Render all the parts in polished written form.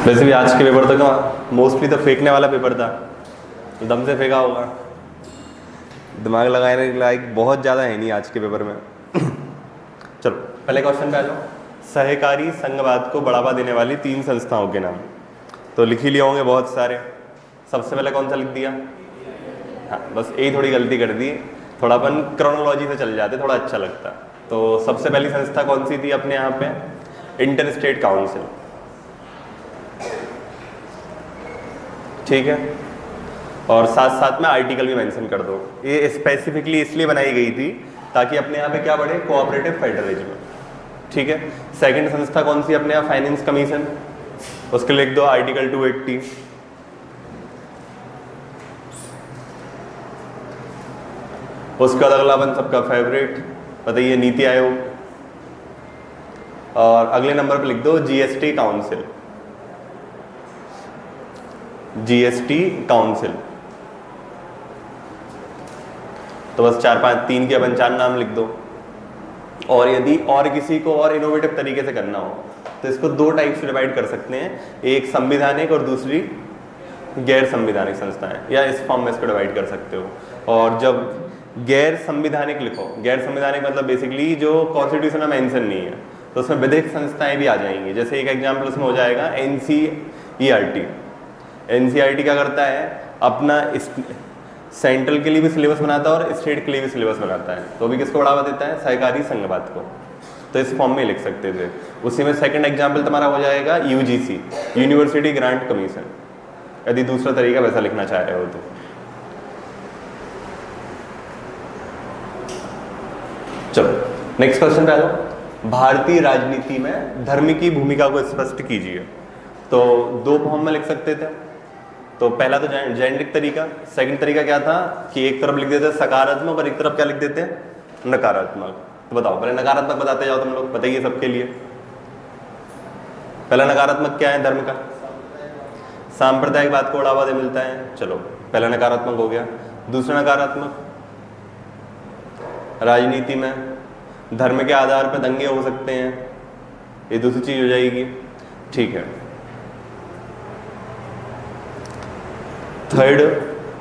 वैसे भी आज के पेपर तो क्या मोस्टली तो फेंकने वाला पेपर था, दम से फेंका होगा। दिमाग लगाने के लायक बहुत ज़्यादा है नहीं आज के पेपर में। चलो पहले क्वेश्चन पे आ जाओ। सहकारी संघवाद को बढ़ावा देने वाली 3 संस्थाओं के नाम। तो लिख ही लिए होंगे बहुत सारे। सबसे पहले कौन सा लिख दिया? हाँ, बस यही थोड़ी गलती कर दी। थोड़ा अपन क्रोनोलॉजी से चल जाते, थोड़ा अच्छा लगता। तो सबसे पहली संस्था कौन सी थी अपने यहाँ पे? Inter state council. ठीक है, और साथ साथ में आर्टिकल भी मेंशन कर दो। ये स्पेसिफिकली इसलिए बनाई गई थी ताकि अपने यहाँ पे क्या बढ़े? Cooperative federalism. ठीक है। सेकंड संस्था कौन सी अपने यहाँ? Finance commission. उसके लिख दो आर्टिकल 280। उसके बाद अगला अपन सबका फेवरेट बताइए, नीति आयोग। और अगले नंबर पे लिख दो जीएसटी काउंसिल। GST council. तो बस 3 के अपन 4 नाम लिख दो। और यदि और किसी को और इनोवेटिव तरीके से करना हो तो इसको 2 टाइप से डिवाइड कर सकते हैं, एक संविधानिक और दूसरी गैर संविधानिक संस्थाएं, या इस फॉर्म में इसको डिवाइड कर सकते हो। और जब गैर संविधानिक लिखो, गैर संविधानिक मतलब बेसिकली जो कॉन्स्टिट्यूशन में मेंशन नहीं है, तो उसमें विधिक संस्थाएं भी आ जाएंगी। जैसे एक एग्जाम्पल उसमें हो जाएगा एनसीईआरटी। एनसीईआरटी क्या करता है? अपना सेंट्रल के लिए भी सिलेबस बनाता है और स्टेट के लिए भी सिलेबस बनाता है। तो अभी किसको बढ़ावा देता है? सहकारी संघवाद को। तो इस फॉर्म में लिख सकते थे। उसी में सेकंड एग्जाम्पल तुम्हारा हो जाएगा यूजीसी, यूनिवर्सिटी ग्रांट कमीशन, यदि दूसरा तरीका वैसा लिखना चाह रहे हो तो। चलो नेक्स्ट क्वेश्चन पे आ जाओ। भारतीय राजनीति में धर्म की भूमिका को स्पष्ट कीजिए। तो 2 फॉर्म में लिख सकते थे। तो पहला तो जेनेरिक तरीका। सेकंड तरीका क्या था कि एक तरफ लिख देते सकारात्मक और एक तरफ क्या लिख देते? नकारात्मक। तो बताओ, पहले नकारात्मक बताते जाओ तुम लोग, बताइए सबके लिए। पहला नकारात्मक क्या है धर्म का? सांप्रदायिकवाद को बढ़ावा दे मिलता है। चलो पहला नकारात्मक हो गया। दूसरा नकारात्मक, राजनीति में धर्म के आधार पर दंगे हो सकते हैं, ये दूसरी चीज हो जाएगी। ठीक है। थर्ड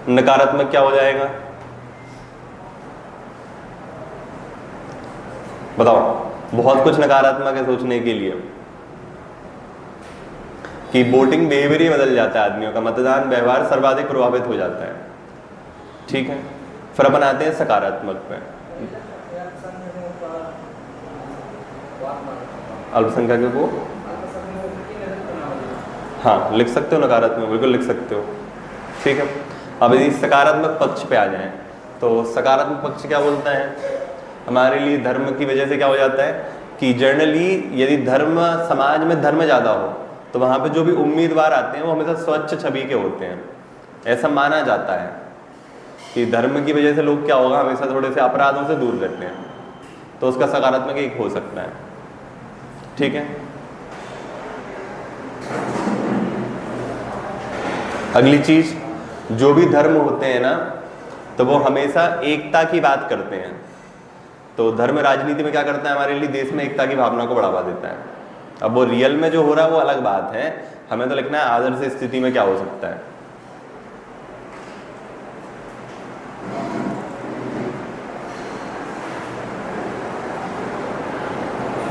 नकारात्मक क्या हो जाएगा? बताओ, बहुत कुछ नकारात्मक है सोचने के लिए कि वोटिंग बिहेवियर ही बदल जाता है आदमियों का, मतदान व्यवहार सर्वाधिक प्रभावित हो जाता है। ठीक है, फिर अपन आते हैं सकारात्मक पे। अल्पसंख्यकों को, हाँ लिख सकते हो नकारात्मक, बिल्कुल लिख सकते हो। ठीक है। अब यदि सकारात्मक पक्ष पे आ जाएं तो सकारात्मक पक्ष क्या बोलता है? हमारे लिए धर्म की वजह से क्या हो जाता है कि जनरली यदि धर्म, समाज में धर्म ज़्यादा हो तो वहाँ पे जो भी उम्मीदवार आते हैं वो हमेशा स्वच्छ छवि के होते हैं। ऐसा माना जाता है कि धर्म की वजह से लोग क्या होगा, हमेशा थोड़े से अपराधों से दूर रहते हैं। तो उसका सकारात्मक एक हो सकता है। ठीक है। अगली चीज, जो भी धर्म होते हैं ना तो वो हमेशा एकता की बात करते हैं। तो धर्म राजनीति में क्या करता है? हमारे लिए देश में एकता की भावना को बढ़ावा देता है। अब वो रियल में जो हो रहा है वो अलग बात है, हमें तो लिखना है आदर्श स्थिति में क्या हो सकता है।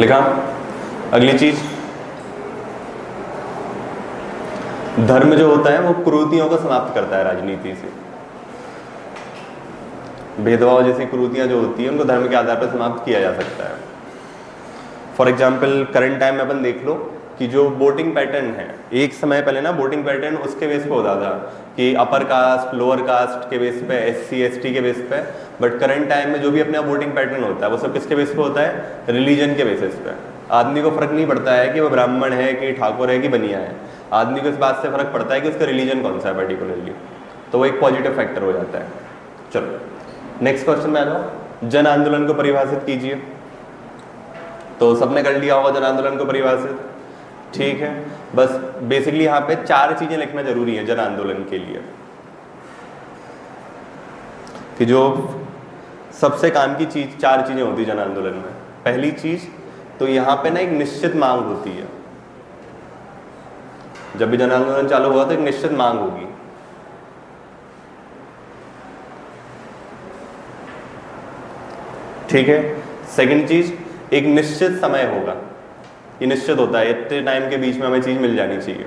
लिखा। अगली चीज, धर्म जो होता है वो कुरीतियों को समाप्त करता है राजनीति से। भेदभाव जैसी कुरीतियां जो होती है उनको धर्म के आधार पर समाप्त किया जा सकता है। फॉर एग्जाम्पल करंट टाइम में अपन देख लो कि जो वोटिंग पैटर्न है, एक समय पहले ना वोटिंग पैटर्न उसके बेस पे होता था कि अपर कास्ट, लोअर कास्ट के बेस पे, SC ST के बेस पे। बट करंट टाइम में जो भी अपना वोटिंग पैटर्न होता है वो सब किसके बेस पे होता है? रिलीजन के बेसिस पे। आदमी को फर्क नहीं पड़ता है कि वो ब्राह्मण है कि ठाकुर है कि बनिया है, आदमी को इस बात से फर्क पड़ता है कि उसका रिलीजन कौन सा है पर्टिकुलरली। तो वो एक पॉजिटिव फैक्टर हो जाता है। चलो नेक्स्ट क्वेश्चन में आ जाओ। जन आंदोलन को परिभाषित कीजिए। तो सबने कर लिया होगा जन आंदोलन को परिभाषित। ठीक है, बस बेसिकली यहाँ पे 4 चीजें लिखना जरूरी है जन आंदोलन के लिए, कि जो सबसे काम की चीज 4 चीजें होती है जन आंदोलन में। पहली चीज तो यहाँ पे ना एक निश्चित मांग होती है। जब भी जन आंदोलन चालू हुआ तो एक निश्चित मांग होगी। ठीक है। सेकंड चीज, एक निश्चित समय होगा, ये निश्चित होता है, इतने टाइम के बीच में हमें चीज मिल जानी चाहिए।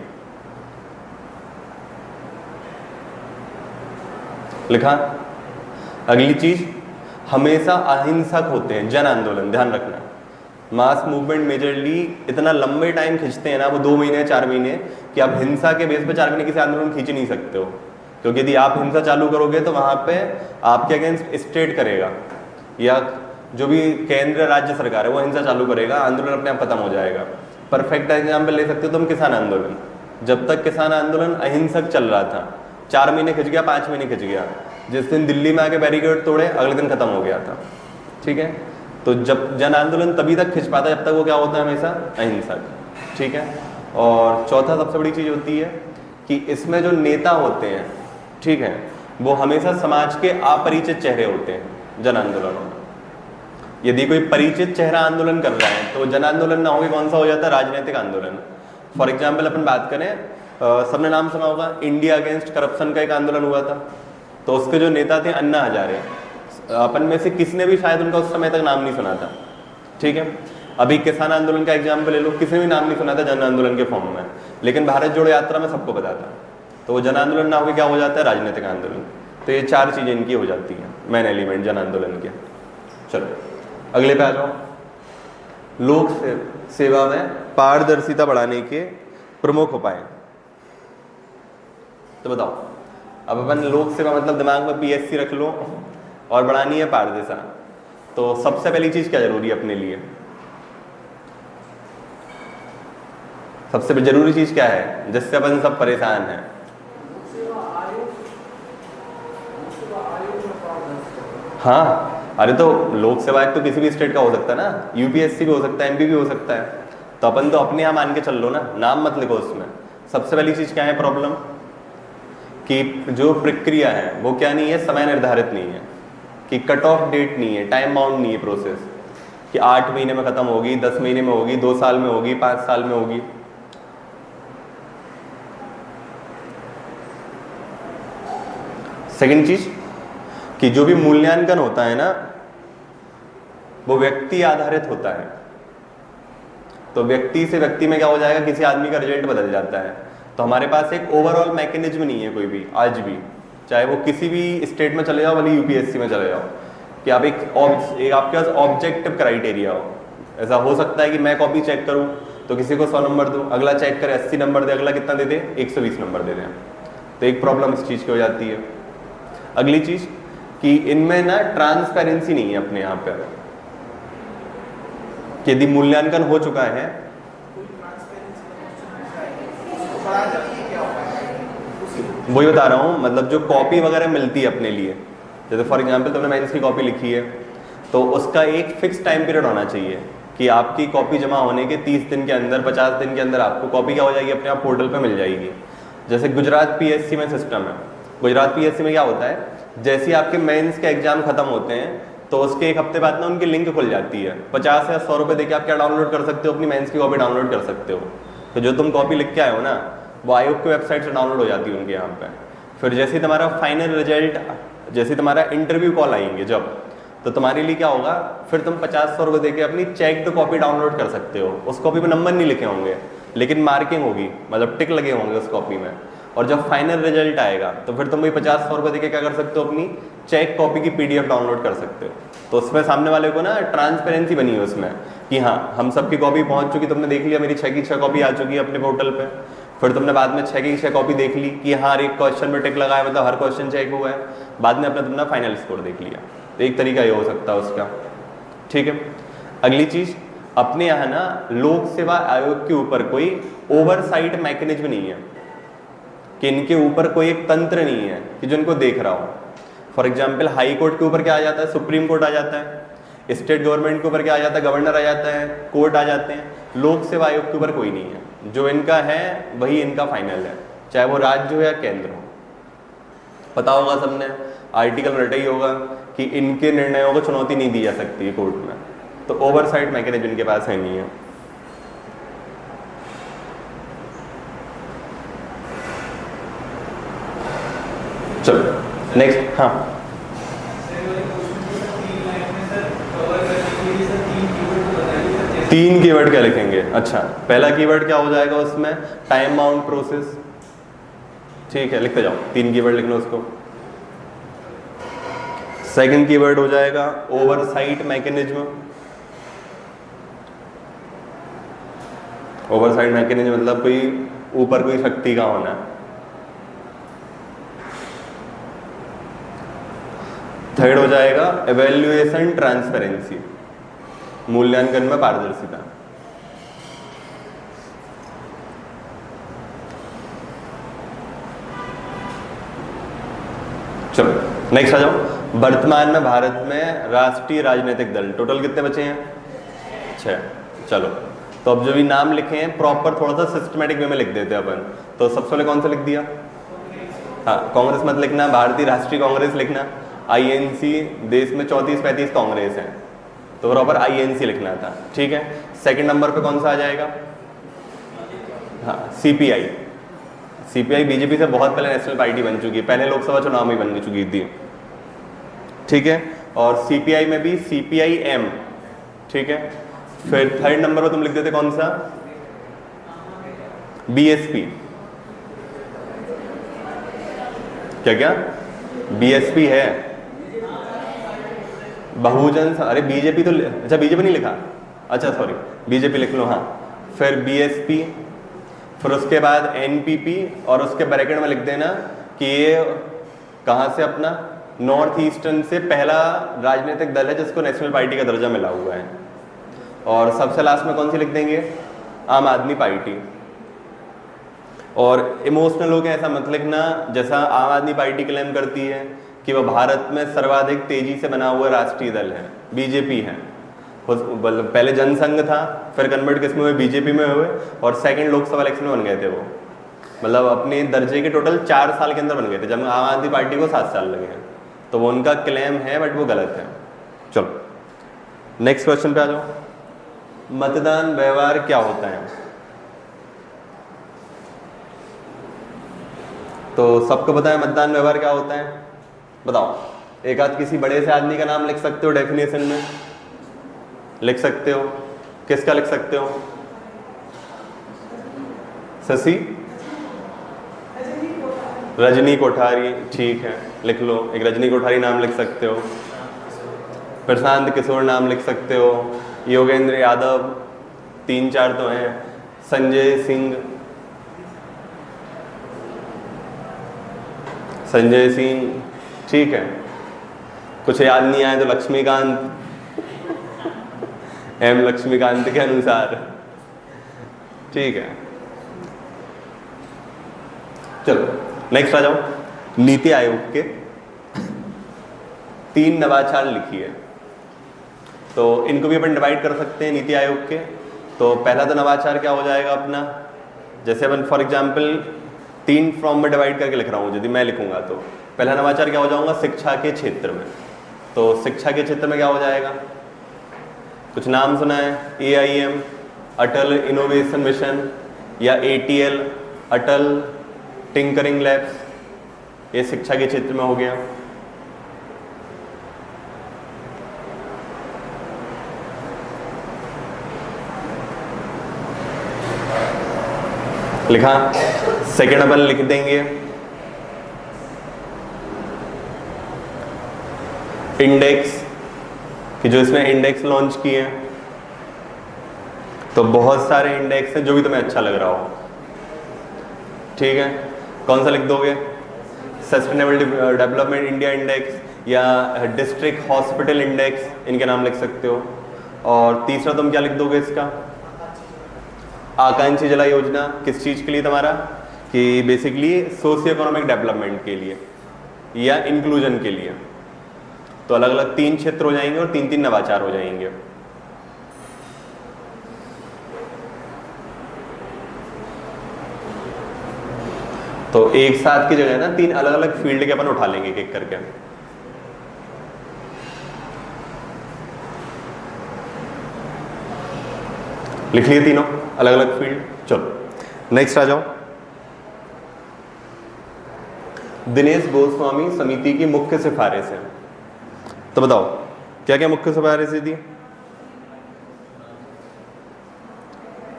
लिखा। अगली चीज, हमेशा अहिंसक होते हैं जन आंदोलन, ध्यान रखना। मास मूवमेंट मेजरली इतना लंबे टाइम खींचते हैं ना, वो 2 महीने 4 महीने, कि आप हिंसा के बेस पे 4 महीने किसी आंदोलन खींच नहीं सकते हो, क्योंकि यदि आप हिंसा चालू करोगे तो वहां पे आपके अगेंस्ट स्टेट करेगा या जो भी केंद्र राज्य सरकार है वो हिंसा चालू करेगा, आंदोलन अपने आप खत्म हो जाएगा। परफेक्ट एग्जाम्पल ले सकते हो तुम किसान आंदोलन। जब तक किसान आंदोलन अहिंसक चल रहा था, 4 महीने खिंच गया, 5 महीने खिंच गया, जिस दिन दिल्ली में आके बैरिकेड तोड़े अगले दिन खत्म हो गया था। ठीक है। तो जब जन आंदोलन तभी तक खिंच पाता है जब तक वो क्या होता है, हमेशा अहिंसक। ठीक है। और चौथा सबसे बड़ी चीज होती है कि इसमें जो नेता होते हैं, ठीक है, वो हमेशा समाज के अपरिचित चेहरे होते हैं जन आंदोलनों में। यदि कोई परिचित चेहरा आंदोलन कर रहा है तो जन आंदोलन ना होकर कौन सा हो जाता है, राजनीतिक आंदोलन। फॉर एग्जाम्पल अपन बात करें, सबने नाम सुना होगा, इंडिया अगेंस्ट करप्शन का एक आंदोलन हुआ था, तो उसके जो नेता थे अन्ना हजारे, अपन में से किसने भी शायद उनका उस समय तक नाम नहीं सुना था। ठीक है। अभी किसान आंदोलन का एग्जाम्पल ले लो, किसी ने भी नाम नहीं सुना था जन आंदोलन के फॉर्म में, लेकिन भारत जोड़ो यात्रा में सबको पता था। तो वो जन आंदोलन ना होकर क्या हो जाता है, राजनीतिक आंदोलन। तो ये 4 चीजें इनकी हो जाती हैं, मेन एलिमेंट जन आंदोलन के। चलो अगले पे आ जाओ। लोक सेवा में पारदर्शिता बढ़ाने के प्रमुख उपाय। तो बताओ, अब अपन लोक सेवा मतलब दिमाग में पीएससी रख लो और बढ़ानी है पारदर्शिता, तो सबसे पहली चीज क्या जरूरी है अपने लिए? सबसे जरूरी चीज क्या है जिससे अपन सब परेशान हैं? हाँ, अरे तो लोक सेवा आयोग तो किसी भी स्टेट का हो सकता है ना, यूपीएससी भी हो सकता है, एमपी भी हो सकता है। तो अपन तो अपने यहाँ मान के चल लो ना, नाम मत लिखो उसमें। सबसे पहली चीज क्या है प्रॉब्लम, कि जो प्रक्रिया है वो क्या नहीं है, समय निर्धारित नहीं है, कि कट ऑफ डेट नहीं है, टाइम बाउंड नहीं है प्रोसेस, कि 8 महीने में खत्म होगी, 10 महीने में होगी, 2 साल में होगी, 5 साल में होगी। सेकंड चीज, कि जो भी मूल्यांकन होता है ना वो व्यक्ति आधारित होता है। तो व्यक्ति से व्यक्ति में क्या हो जाएगा, किसी आदमी का रिजल्ट बदल जाता है। तो हमारे पास एक ओवरऑल मैकेनिज्म नहीं है कोई भी आज भी, चाहे वो किसी भी स्टेट में चले जाओ, भले यूपीएससी में चले जाओ, कि आप एक आपके पास ऑब्जेक्टिव क्राइटेरिया हो। ऐसा हो सकता है कि मैं कॉपी चेक करूं तो किसी को 100 नंबर दूं, अगला चेक करे 80 नंबर दे, अगला कितना दे दे, 120 नंबर दे दें। तो एक प्रॉब्लम इस चीज की हो जाती है। अगली चीज कि इनमें ना ट्रांसपेरेंसी नहीं है अपने यहाँ पे, कि यदि मूल्यांकन हो चुका है, वही बता रहा हूँ, मतलब जो कॉपी वगैरह मिलती है अपने लिए, जैसे फॉर एग्जांपल तुमने मेंस की कॉपी लिखी है तो उसका एक फिक्स टाइम पीरियड होना चाहिए कि आपकी कॉपी जमा होने के 30 दिन के अंदर, 50 दिन के अंदर आपको कॉपी क्या हो जाएगी, अपने आप पोर्टल पे मिल जाएगी। जैसे गुजरात पीएससी में सिस्टम है, गुजरात पीएससी में क्या होता है, जैसे ही आपके मेंस के एग्जाम खत्म होते हैं तो उसके 1 हफ्ते बाद ना उनकी लिंक खुल जाती है, 50 या 100 रुपये देके आप क्या डाउनलोड कर सकते हो, अपनी मेंस की कॉपी डाउनलोड कर सकते हो। तो जो तुम कॉपी लिख के आए हो ना वो आयोग की वेबसाइट से डाउनलोड हो जाती है उनके यहाँ पे। फिर जैसे तुम्हारा फाइनल रिजल्ट, जैसे तुम्हारा इंटरव्यू कॉल आएंगे जब, तो तुम्हारे लिए क्या होगा, फिर तुम 50-100 रुपये देके अपनी चेक्ड कॉपी डाउनलोड कर सकते हो। उस कॉपी में नंबर नहीं लिखे होंगे लेकिन मार्किंग होगी, मतलब टिक लगे होंगे उस कॉपी में। और जब फाइनल रिजल्ट आएगा तो फिर तुम वही 50-100 रुपये देके क्या कर सकते हो, अपनी चेक कॉपी की पीडीएफ डाउनलोड कर सकते हो। तो उसमें सामने वाले को ना ट्रांसपेरेंसी बनी है उसमें कि हाँ हम सबकी कॉपी पहुंच चुकी, तुमने देख लिया मेरी 6 की 6 कॉपी आ चुकी है अपने पोर्टल पे। फिर तुमने बाद में 6 की 6 कॉपी देख ली कि हाँ एक क्वेश्चन में टिक लगाया, मतलब हर क्वेश्चन चेक हुआ है, बाद में अपना तुमने फाइनल स्कोर देख लिया। तो एक तरीका ये हो सकता है उसका। ठीक है। अगली चीज, अपने यहाँ ना लोक सेवा आयोग के ऊपर कोई ओवरसाइट मैकेनिज्म नहीं है, कि इनके ऊपर कोई एक तंत्र नहीं है कि जो इनको देख रहा हो। फॉर एग्जाम्पल हाई कोर्ट के ऊपर क्या आ जाता है, सुप्रीम कोर्ट आ जाता है, स्टेट गवर्नमेंट के ऊपर क्या आ जाता है, गवर्नर आ जाता है, कोर्ट आ जाते हैं। लोक सेवा आयोग के ऊपर कोई नहीं है, जो इनका है वही इनका फाइनल है, चाहे वो राज्य हो या केंद्र हो। पता होगा सबने, आर्टिकल रटा ही होगा कि इनके निर्णयों को चुनौती नहीं दी जा सकती है कोर्ट में। तो ओवरसाइट मैकेनिज्म इनके पास है नहीं है। चलो नेक्स्ट। हाँ तीन कीवर्ड क्या लिखेंगे? अच्छा, पहला कीवर्ड क्या हो जाएगा उसमें? Time bound process. ठीक है, लिखते जाओ, तीन कीवर्ड लिख लो उसको। सेकंड कीवर्ड हो जाएगा ओवरसाइट मैकेनिज्म। ओवरसाइट मैकेनिज्म मतलब कोई ऊपर कोई शक्ति का होना। थर्ड हो जाएगा एवेल्युएशन ट्रांसपेरेंसी, मूल्यांकन में पारदर्शिता। चलो नेक्स्ट आ जाओ। वर्तमान में भारत में राष्ट्रीय राजनीतिक दल टोटल कितने बचे हैं? 6। चलो, तो अब जो भी नाम लिखे हैं प्रॉपर थोड़ा सा सिस्टमेटिक वे में लिख देते हैं अपन। तो सबसे पहले कौन सा लिख दिया? हाँ, कांग्रेस मत लिखना, भारतीय राष्ट्रीय कांग्रेस लिखना। आईएनसी, देश में 34-35 कांग्रेस हैं, तो प्रॉपर आईएनसी लिखना था। ठीक है, सेकंड नंबर पे कौन सा आ जाएगा? हाँ, सीपीआई। सीपीआई बीजेपी से बहुत पहले नेशनल पार्टी बन चुकी है, पहले लोकसभा चुनाव में बन चुकी थी। ठीक है, और सीपीआई में भी सीपीआई-एम। ठीक है, फिर थर्ड नंबर पर तुम लिख देते कौन सा? बीएसपी। क्या क्या? बीएसपी है, बहुजन। अरे बीजेपी तो, अच्छा बीजेपी नहीं लिखा, अच्छा सॉरी, बीजेपी लिख लो। हाँ, फिर बीएसपी, फिर उसके बाद एनपीपी, और उसके ब्रैकेट में लिख देना कि ये कहाँ से, अपना नॉर्थ ईस्टर्न से पहला राजनीतिक दल है जिसको नेशनल पार्टी का दर्जा मिला हुआ है। और सबसे लास्ट में कौन सी लिख देंगे? आम आदमी पार्टी। और इमोशनल होकर ऐसा मत लिखना जैसा आम आदमी पार्टी क्लेम करती है कि वह भारत में सर्वाधिक तेजी से बना हुआ राष्ट्रीय दल है, बीजेपी है। पहले जनसंघ था, फिर कन्वर्ट किसमें हुए? बीजेपी में हुए, और सेकंड लोकसभा इलेक्शन में बन गए थे वो। मतलब अपने दर्जे के टोटल 4 साल के अंदर बन गए थे, जब आम आदमी पार्टी को 7 साल लगे हैं। तो वो उनका क्लेम है, बट वो गलत है। चलो नेक्स्ट क्वेश्चन पे आ जाओ। मतदान व्यवहार क्या होता है? तो सबको पता है मतदान व्यवहार क्या होता है? बताओ, एक आध किसी बड़े से आदमी का नाम लिख सकते हो डेफिनेशन में? लिख सकते हो? किसका लिख सकते हो? शशि रजनी कोठारी। ठीक है, लिख लो, एक रजनी कोठारी नाम लिख सकते हो। प्रशांत किशोर नाम लिख सकते हो। योगेंद्र यादव, 3-4 तो हैं। संजय सिंह, संजय सिंह। ठीक है, कुछ याद नहीं आए तो लक्ष्मीकांत, एम लक्ष्मीकांत के अनुसार। ठीक है, चलो नेक्स्ट आ जाओ। नीति आयोग के 3 नवाचार लिखिए। तो इनको भी अपन डिवाइड कर सकते हैं नीति आयोग के। तो पहला तो नवाचार क्या हो जाएगा अपना? जैसे अपन फॉर एग्जांपल 3 फॉर्म में डिवाइड करके लिख रहा हूँ, यदि मैं लिखूंगा तो पहला नवाचार क्या हो जाऊंगा? शिक्षा के क्षेत्र में। तो शिक्षा के क्षेत्र में क्या हो जाएगा? कुछ नाम सुना है? AIM, अटल इनोवेशन मिशन, या ATL, अटल टिंकरिंग लैब्स। ये शिक्षा के क्षेत्र में हो गया। लिखा। सेकेंड अपन लिख देंगे इंडेक्स, कि जो इसमें इंडेक्स लॉन्च किए हैं। तो बहुत सारे इंडेक्स हैं, जो भी तुम्हें अच्छा लग रहा हो। ठीक है, कौन सा लिख दोगे? सस्टेनेबल डेवलपमेंट इंडिया इंडेक्स, या डिस्ट्रिक्ट हॉस्पिटल इंडेक्स, इनके नाम लिख सकते हो। और तीसरा तुम क्या लिख दोगे इसका? आकांक्षी जला योजना। किस चीज़ के लिए तुम्हारा? कि बेसिकली सोशियो इकोनॉमिक डेवलपमेंट के लिए या इंक्लूजन के लिए। तो अलग अलग 3 क्षेत्र हो जाएंगे और 3-3 नवाचार हो जाएंगे। तो एक साथ की जगह ना 3 अलग अलग फील्ड के अपन उठा लेंगे एक एक करके। लिख लिए तीनों अलग अलग फील्ड। चलो नेक्स्ट आ जाओ। दिनेश गोस्वामी समिति की मुख्य सिफारिश है। तो बताओ क्या क्या मुख्य सिफारिशें थी,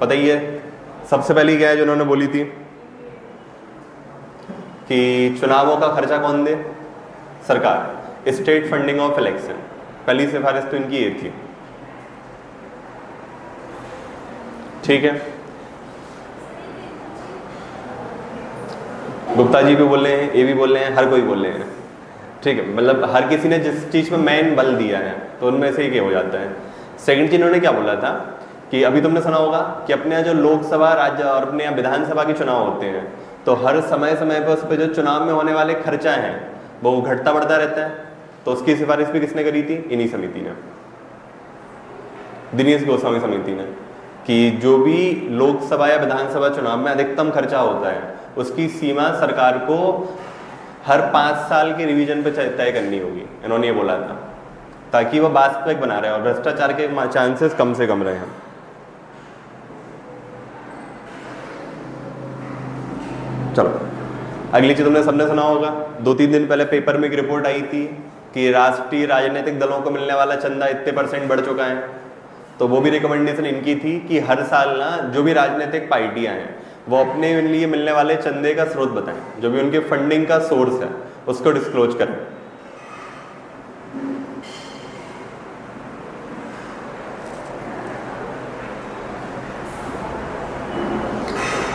पता ही है। सबसे पहली क्या है जो उन्होंने बोली थी कि चुनावों का खर्चा कौन दे, सरकार, स्टेट फंडिंग ऑफ इलेक्शन। पहली सिफारिश तो इनकी ये थी, ठीक है। गुप्ता जी भी बोल रहे हैं, ये भी बोल रहे हैं, हर कोई बोल रहे हैं, ठीक है। मतलब हर किसी ने जिस चीज में मेन बल दिया है तो उनमें से एक हो जाता है। सेकंड चीज इन्होंने क्या बोला था कि अभी तुमने सुना होगा कि अपने यहाँ जो लोकसभा, राज्य और अपने यहाँ विधानसभा के चुनाव होते हैं तो हर समय समय पर उस पर जो चुनाव में होने वाले खर्चा हैं वो घटता बढ़ता रहता है। तो उसकी सिफारिश भी किसने करी थी, इन्हीं समिति ने, दिनेश गोस्वामी समिति ने, कि जो भी लोकसभा या विधानसभा चुनाव में अधिकतम खर्चा होता है उसकी सीमा सरकार को हर 5 साल के रिवीजन पे तय करनी होगी, इन्होंने ये बोला था, ताकि वह वास्तविक बना रहे और भ्रष्टाचार के चांसेस कम से कम रहे हैं। चलो अगली चीज तुमने सबने सुना होगा, 2-3 दिन पहले पेपर में एक रिपोर्ट आई थी कि राष्ट्रीय राजनीतिक दलों को मिलने वाला चंदा इतने % बढ़ चुका है। तो वो भी रिकमेंडेशन इनकी थी कि हर साल ना जो भी राजनीतिक पार्टियां हैं वो अपने लिए मिलने वाले चंदे का स्रोत बताएं, जो भी उनके फंडिंग का सोर्स है उसको डिस्क्लोज करें।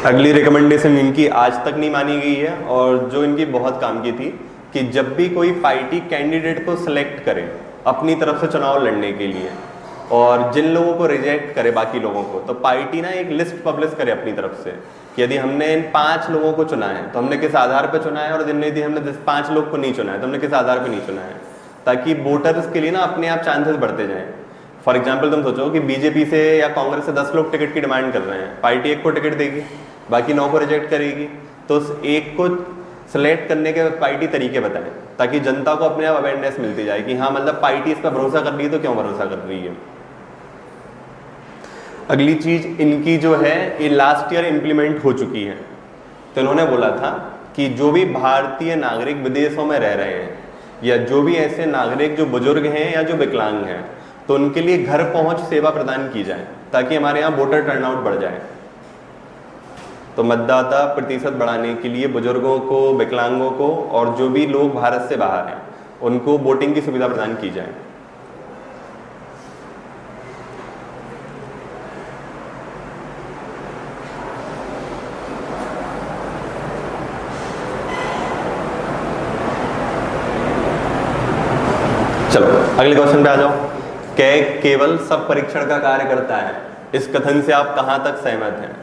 अगली रिकमेंडेशन इनकी आज तक नहीं मानी गई है और जो इनकी बहुत काम की थी कि जब भी कोई पार्टी कैंडिडेट को सिलेक्ट करे अपनी तरफ से चुनाव लड़ने के लिए और जिन लोगों को रिजेक्ट करे बाकी लोगों को, तो पार्टी ना एक लिस्ट पब्लिश करे अपनी तरफ से कि यदि हमने इन 5 लोगों को चुना है तो हमने किस आधार पर चुना है, और जिन यदि हमने 5 लोग को नहीं चुना है तो हमने किस आधार पर नहीं चुना है, ताकि वोटर्स के लिए ना अपने आप चांसेस बढ़ते जाएं। फॉर एग्जाम्पल तुम सोचो कि बीजेपी से या कांग्रेस से 10 लोग टिकट की डिमांड कर रहे हैं, पार्टी एक को टिकट देगी, बाकी 9 को रिजेक्ट करेगी, तो उस एक को सिलेक्ट करने के पार्टी तरीके बताएं ताकि जनता को अपने आप अवेयरनेस मिलती जाए कि हाँ मतलब पार्टी इस पर भरोसा कर रही है तो क्यों भरोसा कर रही है। अगली चीज इनकी जो है ये लास्ट ईयर इंप्लीमेंट हो चुकी है। तो इन्होंने बोला था कि जो भी भारतीय नागरिक विदेशों में रह रहे हैं या जो भी ऐसे नागरिक जो बुजुर्ग हैं या जो विकलांग हैं तो उनके लिए घर पहुंच सेवा प्रदान की जाए ताकि हमारे यहाँ वोटर टर्नआउट बढ़ जाए। तो मतदाता प्रतिशत बढ़ाने के लिए बुजुर्गों को, विकलांगों को और जो भी लोग भारत से बाहर हैं उनको वोटिंग की सुविधा प्रदान की जाए। चलो अगले क्वेश्चन पे आ जाओ। कैग केवल सब परीक्षण का कार्य करता है, इस कथन से आप कहां तक सहमत हैं?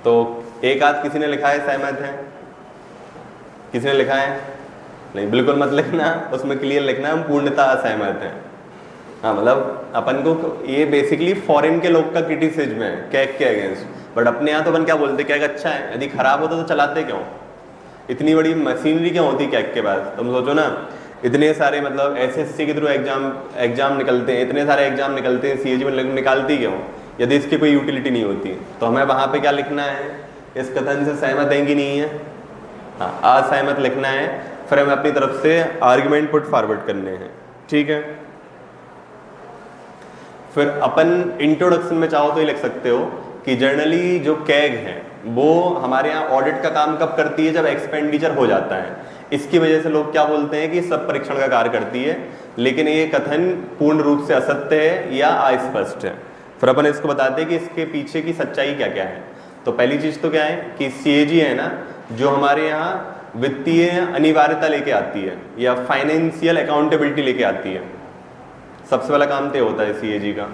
तो एक आध किसी ने लिखा है सहमत है, किसी ने लिखा है नहीं, बिल्कुल मत लिखना, उसमें क्लियर लिखना हम पूर्णतः असहमत हैं। हाँ मतलब अपन को ये बेसिकली फॉरेन के लोग का क्रिटिसिज्म है कैग के अगेंस्ट, बट अपने यहाँ तो अपन क्या बोलते कैग अच्छा है, यदि खराब होता तो चलाते क्यों, इतनी बड़ी मशीनरी क्यों होती कैग के पास। तुम सोचो ना इतने सारे मतलब एसएससी के थ्रू एग्जाम निकलते हैं, इतने सारे एग्जाम निकलते हैं, सीएजी में निकालती क्यों यदि इसकी कोई यूटिलिटी नहीं होती। तो हमें वहाँ पे क्या लिखना है, इस कथन से सहमत है कि नहीं है, हाँ असहमत लिखना है, फिर हमें अपनी तरफ से आर्ग्यूमेंट पुट फॉरवर्ड करने हैं, ठीक है। फिर अपन इंट्रोडक्शन में चाहो तो ये लिख सकते हो कि जनरली जो कैग है वो हमारे यहाँ ऑडिट का काम कब करती है, जब एक्सपेंडिचर हो जाता है। इसकी वजह से लोग क्या बोलते हैं कि सब परीक्षण का कार्य करती है, लेकिन ये कथन पूर्ण रूप से असत्य है या अस्पष्ट है। फिर अपन इसको बताते हैं कि इसके पीछे की सच्चाई क्या क्या है। तो पहली चीज तो क्या है कि सीएजी है ना जो हमारे यहाँ वित्तीय अनिवार्यता लेके आती है या फाइनेंशियल अकाउंटेबिलिटी लेके आती है। सबसे पहला काम तो होता है सीएजी का,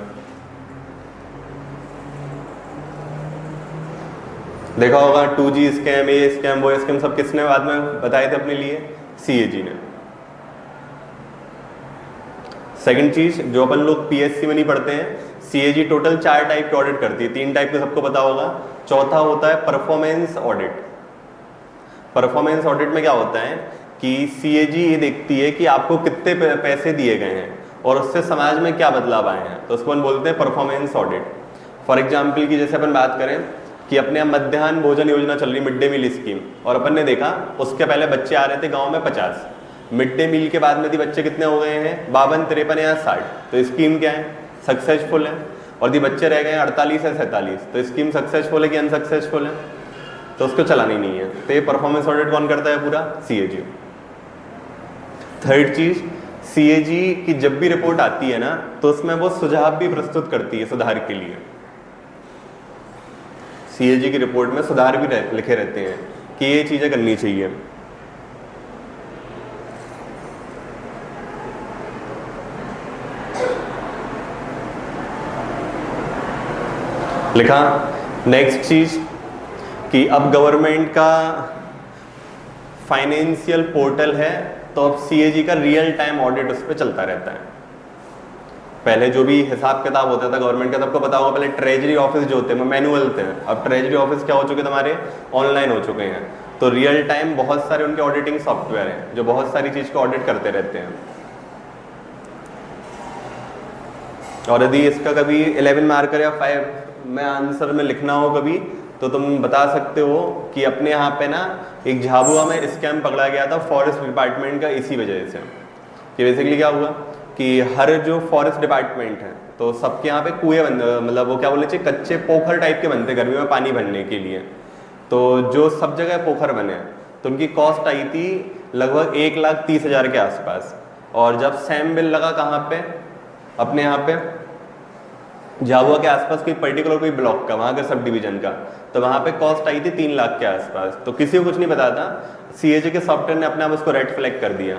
देखा होगा 2G स्कैम, ये स्कैम, वो स्कैम सब किसने बाद में बताए थे अपने लिए, सीएजी ने। सेकंड चीज जो अपन लोग पीएससी में नहीं पढ़ते हैं, सीएजी टोटल 4 टाइप के ऑडिट करती है, 3 टाइप के सबको पता होगा। चौथा होता है परफॉर्मेंस ऑडिट। परफॉर्मेंस ऑडिट में क्या होता है कि सीएजी ये देखती है कि आपको कितने पैसे दिए गए हैं और उससे समाज में क्या बदलाव आए हैं, तो उसको अपन बोलते हैं परफॉर्मेंस ऑडिट। फॉर एग्जाम्पल की जैसे अपन बात करें कि अपने यहाँ मध्याह्न भोजन योजना चल रही, मिड डे मील स्कीम, और अपन ने देखा उसके पहले बच्चे आ रहे थे गांव में 50, मिड डे मील के बाद में भी बच्चे कितने हो गए हैं 52, 53 या 60। तो स्कीम क्या है, सक्सेसफुल है। और दी बच्चे रह गए 48 या 47, तो स्कीम सक्सेसफुल है कि अनसक्सेसफुल है, तो उसको चलानी नहीं है। तो ये परफॉर्मेंस ऑडिट कौन करता है, पूरा सीएजी। थर्ड चीज, सीएजी की जब भी रिपोर्ट आती है ना, तो उसमें वो सुझाव भी प्रस्तुत करती है सुधार के लिए। सीएजी की रिपोर्ट में सुधार भी लिखे रहते हैं कि ये चीजें करनी चाहिए। लिखा नेक्स्ट चीज कि अब गवर्नमेंट का फाइनेंशियल पोर्टल है, तो अब सीएजी का रियल टाइम ऑडिट उस पर चलता रहता है। पहले जो भी हिसाब किताब होता था गवर्नमेंट का, सबको पता होगा, पहले ट्रेजरी ऑफिस जो होते हैं मैनुअल थे, अब ट्रेजरी ऑफिस क्या हो चुके तुम्हारे, ऑनलाइन हो चुके हैं। तो रियल टाइम बहुत सारे उनके ऑडिटिंग सॉफ्टवेयर हैं जो बहुत सारी चीज को ऑडिट करते रहते हैं। और यदि इसका कभी 11 मार्कर या 5 में आंसर में लिखना हो कभी, तो तुम बता सकते हो कि अपने यहाँ पे ना एक झाबुआ में स्कैम पकड़ा गया था फॉरेस्ट डिपार्टमेंट का, इसी वजह से कि बेसिकली क्या हुआ कि हर जो फॉरेस्ट डिपार्टमेंट है तो सबके यहाँ पे कुएं मतलब वो क्या बोले चाहिए, कच्चे पोखर टाइप के बनते गर्मी में पानी भरने के लिए। तो जो सब जगह पोखर बने तो उनकी कॉस्ट आई थी लगभग 1,30,000 के आसपास। और जब सैम बिल लगा कहाँ पे, अपने यहाँ पे झाबुआ के आसपास कोई पर्टिकुलर कोई ब्लॉक का, वहाँ का सब डिवीजन का, तो वहाँ पे कॉस्ट आई थी 3 लाख के आसपास। तो किसी को कुछ नहीं पता था, सीएजी के सॉफ्टवेयर ने अपने आप उसको रेड फ्लैग कर दिया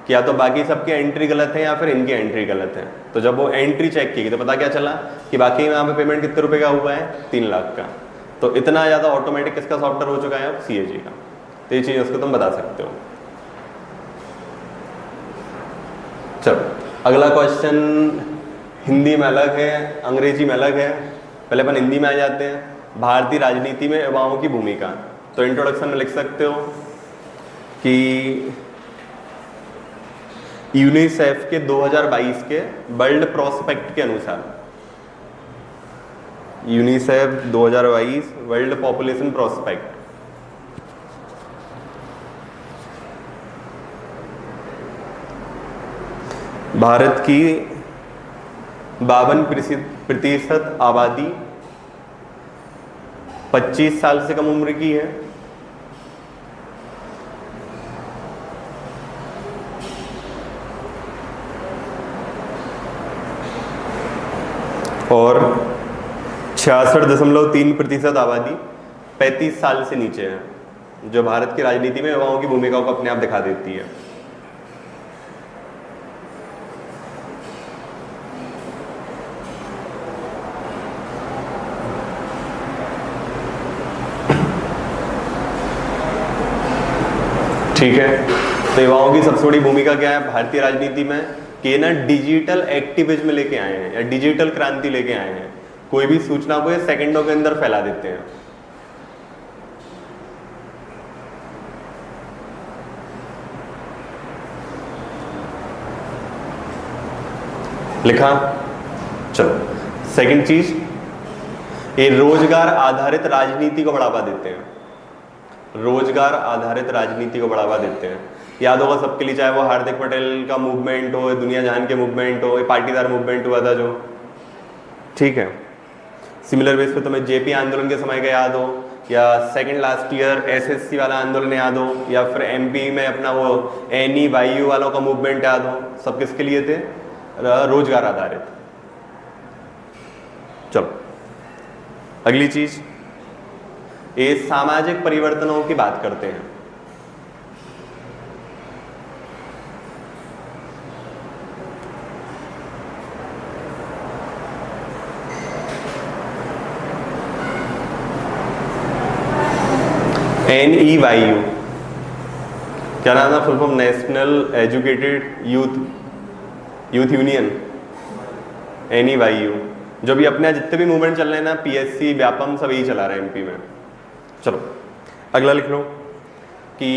कि या तो बाकी सबकी एंट्री गलत है या फिर इनकी एंट्री गलत है। तो जब वो एंट्री चेक की तो पता क्या चला कि बाकी यहाँ पे पेमेंट कितने रुपए का हुआ है, 3 लाख का। तो इतना ज़्यादा ऑटोमेटिक किसका सॉफ्टवेयर हो चुका है अब, सीएजी का। तो ये चीज़ उसको तुम बता सकते हो। चलो अगला क्वेश्चन हिंदी में अलग है, अंग्रेजी में अलग है। पहले अपन हिंदी में आ जाते हैं। भारतीय राजनीति में युवाओं की भूमिका। तो इंट्रोडक्शन में लिख सकते हो कि यूनिसेफ के 2022 के वर्ल्ड प्रोस्पेक्ट के अनुसार, UNICEF 2022 world population prospect, Bharat की 52% आबादी 25 साल से कम उम्र की है। और 66.3% आबादी 35 साल से नीचे है, जो भारत की राजनीति में युवाओं की भूमिका को अपने आप दिखा देती है। ठीक है, तो युवाओं की सबसे बड़ी भूमिका क्या है भारतीय राजनीति में कि ना डिजिटल एक्टिविज्म लेके आए हैं या डिजिटल क्रांति लेके आए हैं। कोई भी सूचना को ये सेकंडों के अंदर फैला देते हैं। लिखा, चलो सेकंड चीज, ये रोजगार आधारित राजनीति को बढ़ावा देते हैं। रोजगार आधारित राजनीति को बढ़ावा देते हैं। याद होगा सबके लिए, चाहे वो हार्दिक पटेल का मूवमेंट हो, दुनिया जहान के मूवमेंट हो, ये पाटीदार मूवमेंट हुआ था जो, ठीक है। सिमिलर बेस पे तुम्हें जेपी आंदोलन के समय का याद हो, या सेकंड लास्ट ईयर एसएससी वाला आंदोलन याद हो, या फिर एमपी में अपना वो एनी वायु वालों का मूवमेंट याद हो। सब किसके लिए थे, रोजगार आधारित। चलो अगली चीज, ये सामाजिक परिवर्तनों की बात करते हैं। NEYU क्या नाम था, full form national educated youth union. NEYU जो भी अपने जितने भी मूवमेंट चल रहे हैं ना, PSC व्यापम सब यही चला रहे हैं एमपी में। चलो अगला लिख लो कि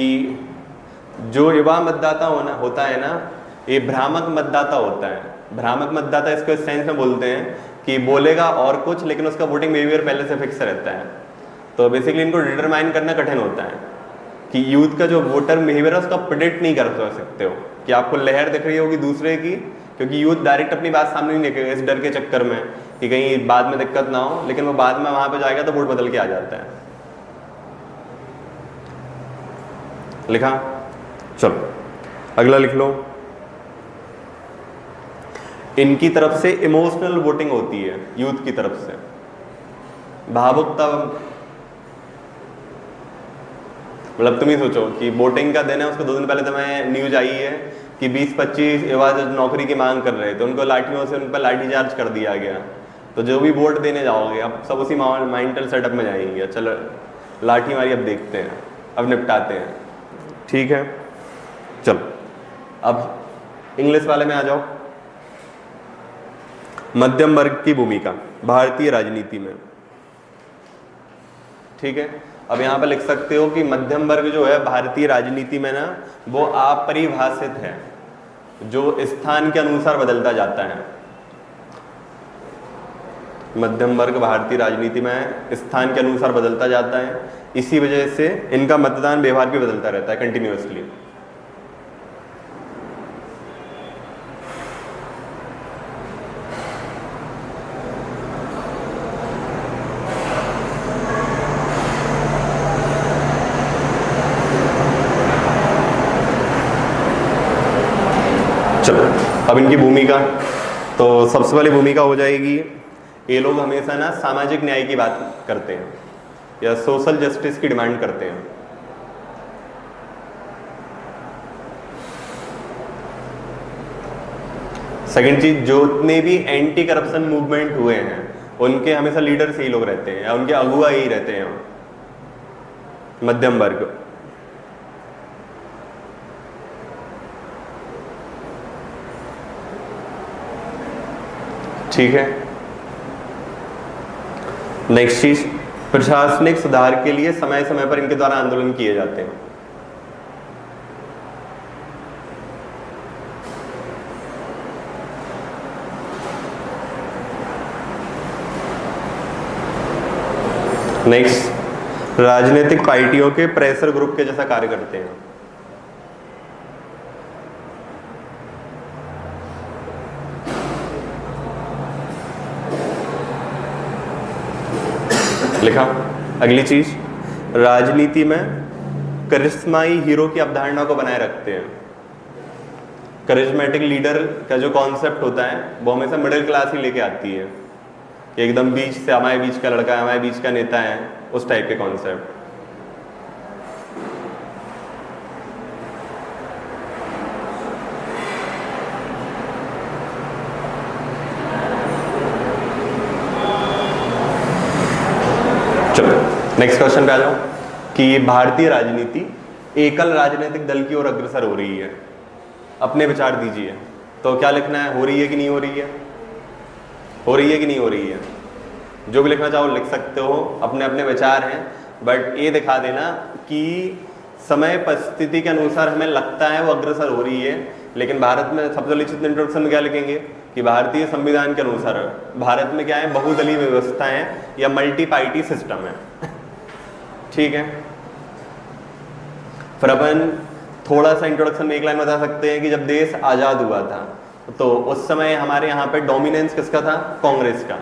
जो युवा मतदाता होता है ना, ये भ्रामक मतदाता होता है। भ्रामक मतदाता इसको इस सेंस में बोलते हैं कि बोलेगा और कुछ लेकिन उसका वोटिंग बिहेवियर पहले से फिक्स रहता है। तो बेसिकली इनको डिटरमाइन करना कठिन होता है कि यूथ का जो वोटर बिहेवियर है उसका प्रेडिक्ट नहीं कर सकते हो कि आपको लहर दिख रही होगी दूसरे की, क्योंकि यूथ डायरेक्ट अपनी बात सामने नहीं रखेगा इस डर के चक्कर में कि कहीं बाद में दिक्कत ना हो, लेकिन वो बाद में वहां पे जाएगा तो वोट बदल के आ जाता है। लिखा? चलो अगला लिख लो। इनकी तरफ से इमोशनल वोटिंग होती है, यूथ की तरफ से भावुकता, मतलब तुम ही सोचो कि वोटिंग का दिन है, उसको 2 दिन पहले तुम्हें न्यूज आई है कि 20-25 युवा जो नौकरी की मांग कर रहे थे उनको लाठियों से उन पर लाठी चार्ज कर दिया गया। तो जो भी वोट देने जाओगे अब सब उसी माइंडल सेटअप में जाएंगे, चलो लाठी मारी अब देखते हैं, अब निपटाते हैं। ठीक है, चलो अब इंग्लिश वाले में आ जाओ। मध्यम वर्ग की भूमिका भारतीय राजनीति में। ठीक है, अब यहां पर लिख सकते हो कि मध्यम वर्ग जो है भारतीय राजनीति में ना वो अपरिभाषित है, जो स्थान के अनुसार बदलता जाता है। मध्यम वर्ग भारतीय राजनीति में स्थान के अनुसार बदलता जाता है, इसी वजह से इनका मतदान व्यवहार भी बदलता रहता है कंटिन्यूअसली। अब इनकी भूमिका, तो सबसे पहले भूमिका हो जाएगी, ये लोग हमेशा ना सामाजिक न्याय की बात करते हैं या सोशल जस्टिस की डिमांड करते हैं। सेकंड चीज, जितने भी एंटी करप्शन मूवमेंट हुए हैं उनके हमेशा लीडर्स यही लोग रहते हैं या उनके अगुवा यही रहते हैं, मध्यम वर्ग। ठीक है, नेक्स्ट चीज, प्रशासनिक सुधार के लिए समय समय पर इनके द्वारा आंदोलन किए जाते हैं। नेक्स्ट, राजनीतिक पार्टियों के प्रेशर ग्रुप के जैसा कार्य करते हैं। लिखा? अगली चीज, राजनीति में करिश्माई हीरो की अवधारणा को बनाए रखते हैं। करिश्मेटिक लीडर का जो कॉन्सेप्ट होता है वो हमेशा मिडिल क्लास ही लेके आती है कि एकदम बीच से हमारे बीच का लड़का है, हमारे बीच का नेता है, उस टाइप के कॉन्सेप्ट। नेक्स्ट क्वेश्चन पे आ जाओ कि भारतीय राजनीति एकल राजनीतिक दल की ओर अग्रसर हो रही है। अपने विचार दीजिए। तो क्या लिखना है, हो रही है कि नहीं हो रही है, हो रही है कि नहीं हो रही है? जो भी लिखना चाहो लिख सकते हो, अपने अपने विचार हैं, बट ये दिखा देना कि समय परिस्थिति के अनुसार हमें लगता है वो अग्रसर हो रही है। लेकिन भारत में सबसे लिखित इंट्रोडक्शन में क्या लिखेंगे कि भारतीय संविधान के अनुसार भारत में क्या है, बहुदलीय व्यवस्था है या मल्टी पार्टी सिस्टम है। ठीक है, फिर अपन थोड़ा सा इंट्रोडक्शन में एक लाइन बता सकते हैं कि जब देश आजाद हुआ था तो उस समय हमारे यहाँ पे डोमिनेंस किसका था, कांग्रेस का।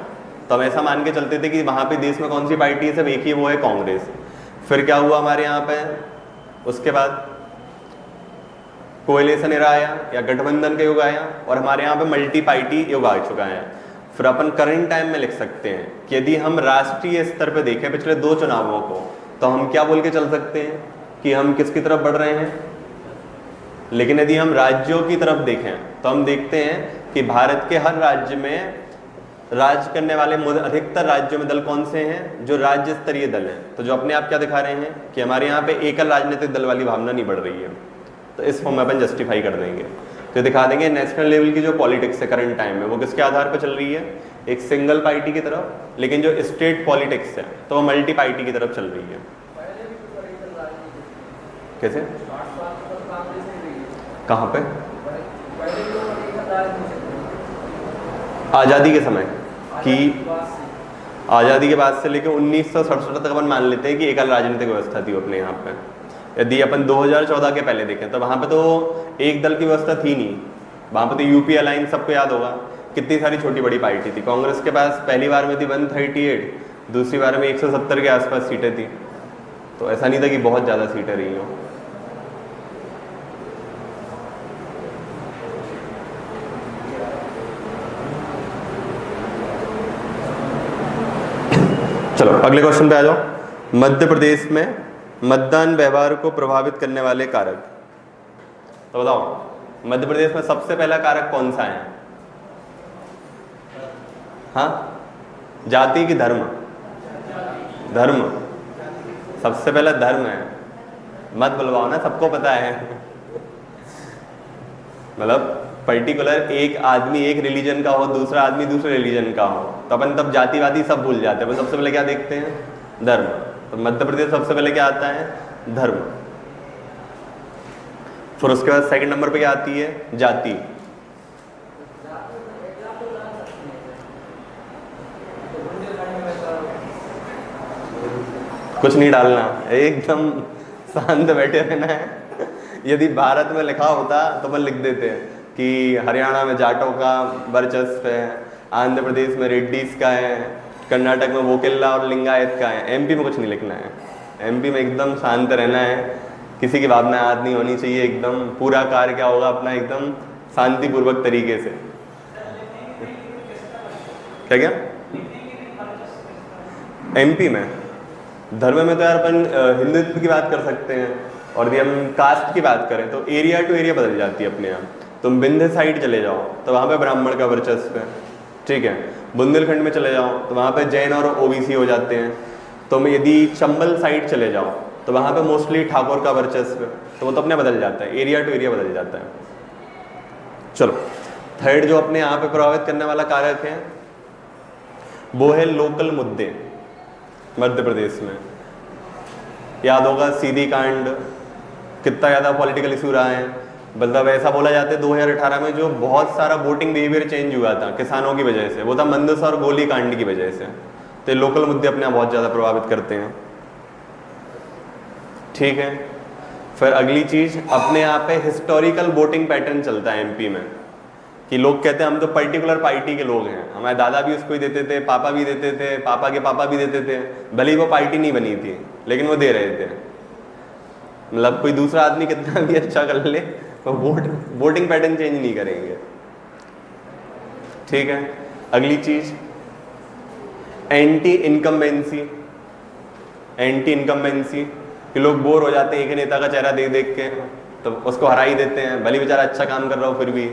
तो हम ऐसा मान के चलते थे कि वहां पे देश में कौन सी पार्टी है, सिर्फ एक ही, वो है कांग्रेस। फिर क्या हुआ हमारे यहाँ पे, उसके बाद कोएलिशन एरा आया या गठबंधन का युग आया और हमारे यहाँ पे मल्टी पार्टी युग आ चुका है। फिर अपन करंट टाइम में लिख सकते हैं कि यदि हम राष्ट्रीय स्तर पे देखें पिछले 2 चुनावों को, तो हम क्या बोल के चल सकते हैं कि हम किसकी तरफ बढ़ रहे हैं। लेकिन यदि हम राज्यों की तरफ देखें तो हम देखते हैं कि भारत के हर राज्य में राज करने वाले अधिकतर राज्यों में दल कौन से हैं, जो राज्य स्तरीय दल हैं। तो जो अपने आप क्या दिखा रहे हैं कि हमारे यहाँ पे एकल राजनीतिक दल वाली भावना नहीं बढ़ रही है। तो इस फॉर्म में अपन जस्टिफाई कर देंगे, तो दिखा देंगे नेशनल लेवल की जो पॉलिटिक्स है करंट टाइम में वो किसके आधार पर चल रही है, एक सिंगल पार्टी की तरफ। लेकिन जो स्टेट पॉलिटिक्स है तो वो मल्टी पार्टी की तरफ चल रही है। कैसे, कहाँ पे? आज़ादी के समय कि आज़ादी के बाद से लेकर 1967 तक अपन मान लेते हैं कि एकल राजनीतिक व्यवस्था थी अपने यहाँ पे। यदि अपन 2014 के पहले देखें तो वहाँ पे तो एक दल की व्यवस्था थी नहीं, वहाँ पे तो यूपी अलायंस, सबको याद होगा कितनी सारी छोटी बड़ी पार्टी थी। कांग्रेस के पास पहली बार में थी 138, दूसरी बार में 170 के आसपास सीटें थी, तो ऐसा नहीं था कि बहुत ज़्यादा सीटें रही हों। चलो अगले क्वेश्चन पे आ जाओ। मध्य प्रदेश में मतदान व्यवहार को प्रभावित करने वाले कारक, तो बताओ मध्य प्रदेश में सबसे पहला कारक कौन सा है? हाँ, जाति की धर्म? धर्म सबसे पहला धर्म है। मत बुलवाओ ना, सबको पता है। मतलब पर्टिकुलर एक आदमी एक रिलीजन का हो, दूसरा आदमी दूसरे रिलीजन का हो, तो अपन तब जातिवादी सब भूल जाते हैं। सबसे पहले क्या देखते हैं? धर्म। तो मध्य प्रदेश सबसे पहले क्या आता है? धर्म। फिर उसके बाद सेकंड नंबर पे क्या आती है? जाति। कुछ नहीं डालना, एकदम शांत बैठे रहना है। यदि भारत में लिखा होता तो अपन लिख देते हैं कि हरियाणा में जाटों का वर्चस्व है, आंध्र प्रदेश में रेड्डीज का है, कर्नाटक में वोकेल्ला और लिंगायत का है। एमपी में कुछ नहीं लिखना है, एमपी में एकदम शांत रहना है, किसी की भावना याद नहीं होनी चाहिए, एकदम पूरा कार्य क्या होगा अपना एकदम शांतिपूर्वक तरीके से। क्या क्या? एमपी में धर्म में तो यार अपन हिंदुत्व की बात कर सकते हैं, और यदि हम कास्ट की बात करें तो एरिया टू एरिया बदल जाती है अपने यहाँ। तुम विंध्य साइड चले जाओ तो वहाँ पे ब्राह्मण का वर्चस्व है, ठीक है। बुंदेलखंड में चले जाओ तो वहाँ पे जैन और ओबीसी हो जाते हैं। तुम यदि चंबल साइड चले जाओ तो वहाँ पे मोस्टली ठाकुर का वर्चस्व है, तो वो तो अपने बदल जाता है, एरिया टू एरिया बदल जाता है। चलो थर्ड जो अपने यहाँ पे प्रभावित करने वाला कारक है वो है लोकल मुद्दे। मध्य प्रदेश में याद होगा सीधी कांड, कितना ज़्यादा पॉलिटिकल इशू रहा है। मतलब ऐसा बोला जाता है 2018 में जो बहुत सारा वोटिंग बिहेवियर चेंज हुआ था किसानों की वजह से, वो था मंदसौर और गोली कांड की वजह से। तो लोकल मुद्दे अपने यहाँ बहुत ज़्यादा प्रभावित करते हैं, ठीक है। फिर अगली चीज़ अपने यहाँ पे हिस्टोरिकल वोटिंग पैटर्न चलता है एमपी में, कि लोग कहते हैं हम तो पर्टिकुलर पार्टी के लोग हैं, हमारे दादा भी उसको ही देते थे, पापा भी देते थे, पापा के पापा भी देते थे, भले ही वो पार्टी नहीं बनी थी लेकिन वो दे रहे थे। मतलब कोई दूसरा आदमी कितना भी अच्छा कर ले तो वोटिंग पैटर्न चेंज नहीं करेंगे, ठीक है। अगली चीज एंटी इनकम्बेंसी। एंटी इनकम्बेंसी कि लोग बोर हो जाते हैं एक नेता का चेहरा देख देख के, तो उसको हरा ही देते हैं, भले बेचारा अच्छा काम कर रहा हो फिर भी,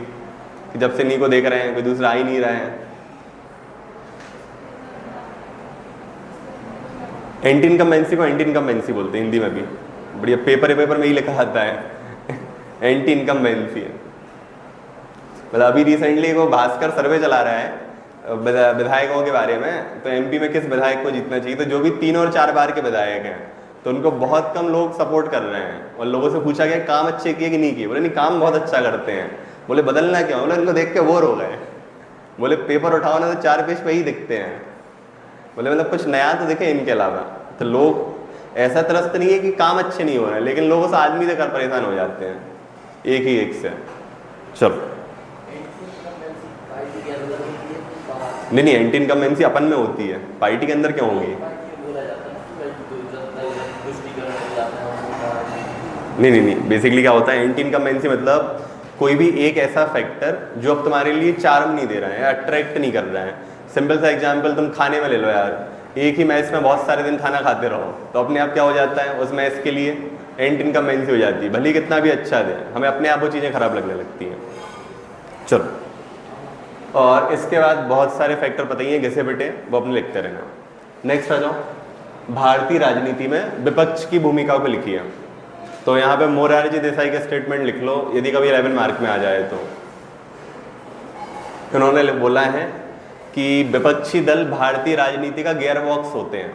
कि जब से नी को देख रहे हैं कोई दूसरा आ ही नहीं रहा है। एंटी इनकम्बेंसी को एंटी इनकम्बेंसी बोलते हैं हिंदी में भी, बढ़िया पेपर में ही लिखा आता है एंटी इनकम्बेंसी है। मतलब अभी रिसेंटली वो भास्कर सर्वे चला रहा है विधायकों के बारे में, तो एमपी में किस विधायक को जीतना चाहिए, तो जो भी 3 और 4 बार के विधायक हैं तो उनको बहुत कम लोग सपोर्ट कर रहे हैं। और लोगों से पूछा गया काम अच्छे किए कि नहीं किए, बोले नहीं काम बहुत अच्छा करते हैं। बोले बदलना क्यों, बोले इनको देख के बोर हो गए। बोले पेपर उठाओ ना तो 4 पेज पे ही दिखते हैं। बोले मतलब कुछ नया तो दिखे इनके अलावा। तो लोग ऐसा त्रस्त नहीं है कि काम अच्छे नहीं हो रहे हैं, लेकिन लोग उस आदमी से कर परेशान हो जाते हैं एक ही एक से। चलो नहीं एंटी इनकम्बेंसी अपन में होती है, पार्टी के अंदर क्यों होगी? नहीं बेसिकली क्या होता है एंटी इनकम्बेंसी मतलब कोई भी एक ऐसा फैक्टर जो अब तुम्हारे लिए चार्म नहीं दे रहा है, अट्रैक्ट नहीं कर रहा है। सिंपल सा एग्जांपल तुम खाने में ले लो यार, एक ही मैच में बहुत सारे दिन खाना खाते रहो तो अपने आप क्या हो जाता है, उस मैच के लिए एंटी इनकम्बेंसी हो जाती है। भले कितना भी अच्छा दे, हमें अपने आप वो चीज़ें खराब लगने लगती हैं। चलो और इसके बाद बहुत सारे फैक्टर पता ही है घिसे पिटे, वो अपने लिखते रहना। नेक्स्ट आ जाओ, भारतीय राजनीति में विपक्ष की भूमिका को लिखिए। तो यहाँ पे मोरारजी देसाई का स्टेटमेंट लिख लो यदि कभी 11 मार्क में आ जाए तो। उन्होंने बोला है कि विपक्षी दल भारतीय राजनीति का गियर बॉक्स होते हैं।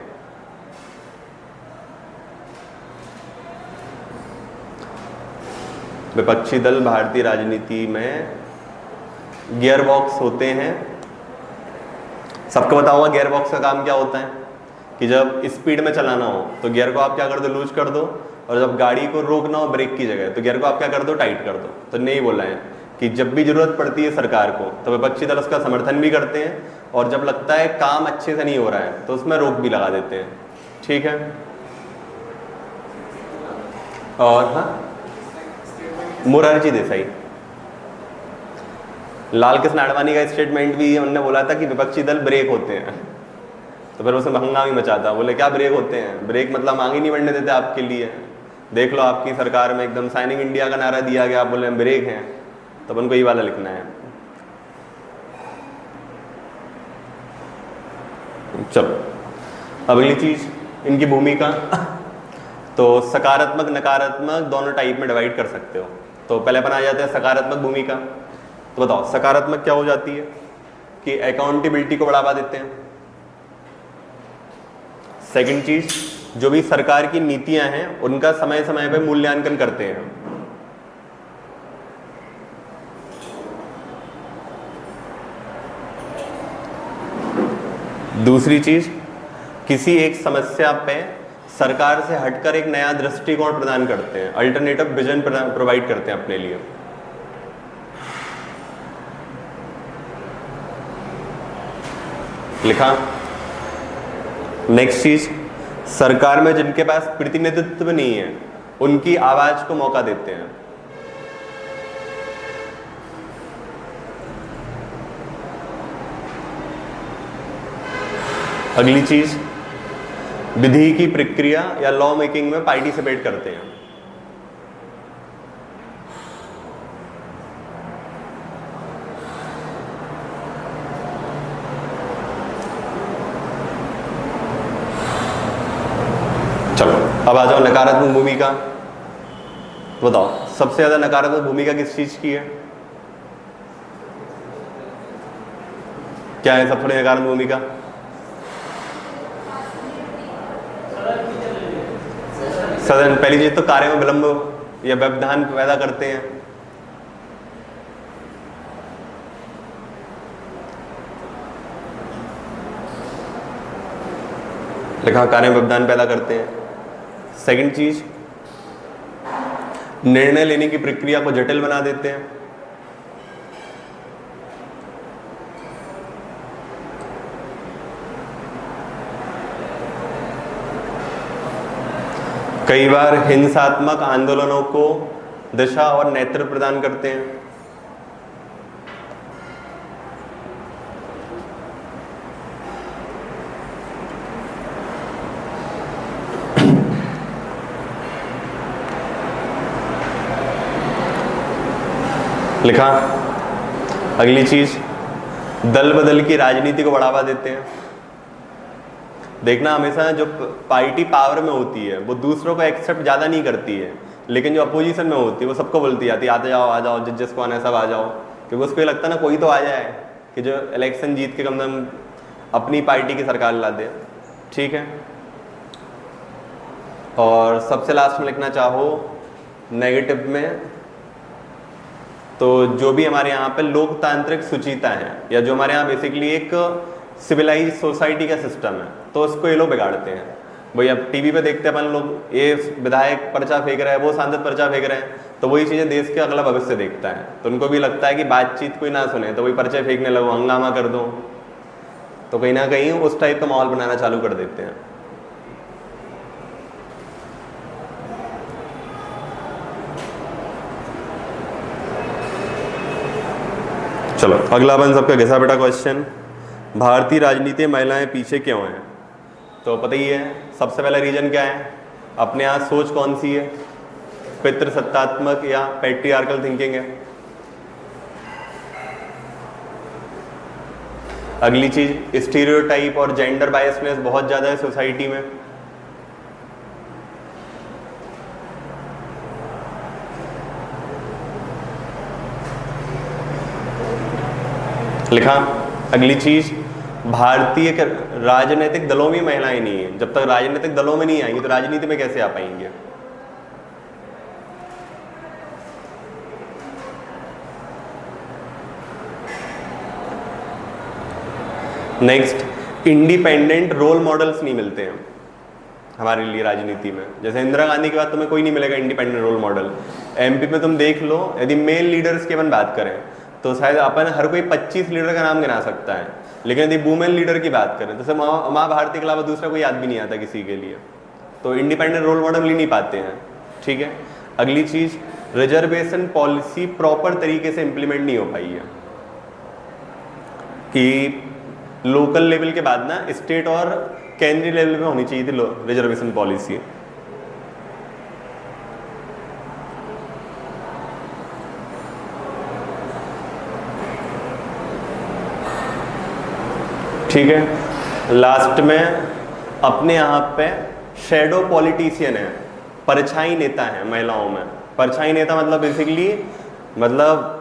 विपक्षी दल भारतीय राजनीति में गियर बॉक्स होते हैं सबको पता होगा गियर बॉक्स का काम क्या होता है कि जब स्पीड में चलाना हो तो गियर को आप क्या कर दो, लूज कर दो, और जब गाड़ी को रोकना हो ब्रेक की जगह तो गियर को आप क्या कर दो, टाइट कर दो। तो नहीं बोला है कि जब भी जरूरत पड़ती है सरकार को तो विपक्षी दल उसका समर्थन भी करते हैं, और जब लगता है काम अच्छे से नहीं हो रहा है तो उसमें रोक भी लगा देते हैं। ठीक है। और हाँ, मोरारजी देसाई, लाल कृष्ण आडवाणी का स्टेटमेंट भी उन्होंने बोला था कि विपक्षी दल ब्रेक होते हैं। तो फिर उसमें हंगामा मचा था, बोले क्या ब्रेक होते हैं, ब्रेक मतलब मांग ही नहीं बढ़ने देते आपके लिए। देख लो आपकी सरकार में एकदम साइनिंग इंडिया का नारा दिया गया, आप बोले हम ब्रेक हैं। तो अपन को ये वाला लिखना है। चलो अब अगली चीज, इनकी भूमिका। तो सकारात्मक नकारात्मक दोनों टाइप में डिवाइड कर सकते हो। तो पहले अपन आ जाते हैं सकारात्मक भूमिका। तो बताओ सकारात्मक क्या हो जाती है कि अकाउंटेबिलिटी को बढ़ावा देते हैं। सेकंड चीज, जो भी सरकार की नीतियां हैं उनका समय समय पे मूल्यांकन करते हैं। दूसरी चीज, किसी एक समस्या पे सरकार से हटकर एक नया दृष्टिकोण प्रदान करते हैं, अल्टरनेटिव विजन प्रोवाइड करते हैं अपने लिए। लिखा। नेक्स्ट चीज, सरकार में जिनके पास प्रतिनिधित्व नहीं है उनकी आवाज को मौका देते हैं। अगली चीज, विधि की प्रक्रिया या लॉ मेकिंग में पार्टिसिपेट करते हैं। चलो अब आ जाओ नकारात्मक भूमिका। बताओ सबसे ज्यादा नकारात्मक भूमिका किस चीज की है, क्या है सबसे बड़ी नकारात्मक भूमिका? सदन, पहली चीज तो कार्य में विलंब या व्यवधान पैदा करते हैं। लिखा, कार्य में व्यवधान पैदा करते हैं। सेकंड चीज, निर्णय लेने की प्रक्रिया को जटिल बना देते हैं। कई बार हिंसात्मक आंदोलनों को दिशा और नेतृत्व प्रदान करते हैं। लिखा। अगली चीज, दल बदल की राजनीति को बढ़ावा देते हैं। देखना हमेशा जो पार्टी पावर में होती है वो दूसरों को एक्सेप्ट ज्यादा नहीं करती है, लेकिन जो अपोजिशन में होती है वो सबको बोलती जाती है आते जाओ आ जाओ, जिसको आना है सब आ जाओ, क्योंकि उसको ये लगता है ना कोई तो आ जाए कि जो इलेक्शन जीत के कम से कम अपनी पार्टी की सरकार ला दे। ठीक है। और सबसे लास्ट में लिखना चाहो नेगेटिव में, तो जो भी हमारे यहाँ पे लोकतांत्रिक सुचिता है या जो हमारे यहाँ बेसिकली एक सिविलाइज सोसाइटी का सिस्टम है, तो उसको ये लोग बिगाड़ते हैं। भाई अब टीवी पे देखते हैं अपन लोग, ये विधायक पर्चा फेंक रहा है, वो सांसद पर्चा फेंक रहे हैं, तो वही चीजें देश के अगला भविष्य देखता है, तो उनको भी लगता है कि बातचीत कोई ना सुने तो वही पर्चे फेंकने लगो, हंगामा कर दो, तो कहीं ना कहीं उस टाइप का माहौल बनाना चालू कर देते हैं। चलो अगला अपन सबका घिसा बेटा क्वेश्चन, भारतीय राजनीति में महिलाएं पीछे क्यों हैं? तो पता ही है सबसे पहला रीजन क्या है, अपने यहाँ सोच कौन सी है, पितृसत्तात्मक या पैट्रियार्कल थिंकिंग है। अगली चीज, स्टीरियोटाइप और जेंडर बायसनेस बहुत ज्यादा है सोसाइटी में। लिखा। अगली चीज, भारतीय राजनीतिक दलों में महिलाएं नहीं है, जब तक राजनीतिक दलों में नहीं आएंगी तो राजनीति में कैसे आ पाएंगे। नेक्स्ट, इंडिपेंडेंट रोल मॉडल्स नहीं मिलते हैं हमारे लिए राजनीति में। जैसे इंदिरा गांधी के बाद तुम्हें कोई नहीं मिलेगा इंडिपेंडेंट रोल मॉडल। एमपी में तुम देख लो, यदि मेल लीडर्स की अपन बात करें तो शायद अपन हर कोई 25 लीडर का नाम गिना सकता है, लेकिन यदि वुमेन लीडर की बात करें तो माँ भारती के अलावा दूसरा कोई याद भी नहीं आता किसी के लिए। तो इंडिपेंडेंट रोल मॉडल मिल नहीं पाते हैं। ठीक है, अगली चीज, रिजर्वेशन पॉलिसी प्रॉपर तरीके से इंप्लीमेंट नहीं हो पाई है, कि लोकल लेवल के बाद ना स्टेट और केंद्रीय लेवल पे होनी चाहिए थी रिजर्वेशन पॉलिसी। ठीक है, लास्ट में अपने यहाँ पे शैडो पॉलिटिशियन है, परछाई नेता है महिलाओं में। परछाई नेता मतलब बेसिकली मतलब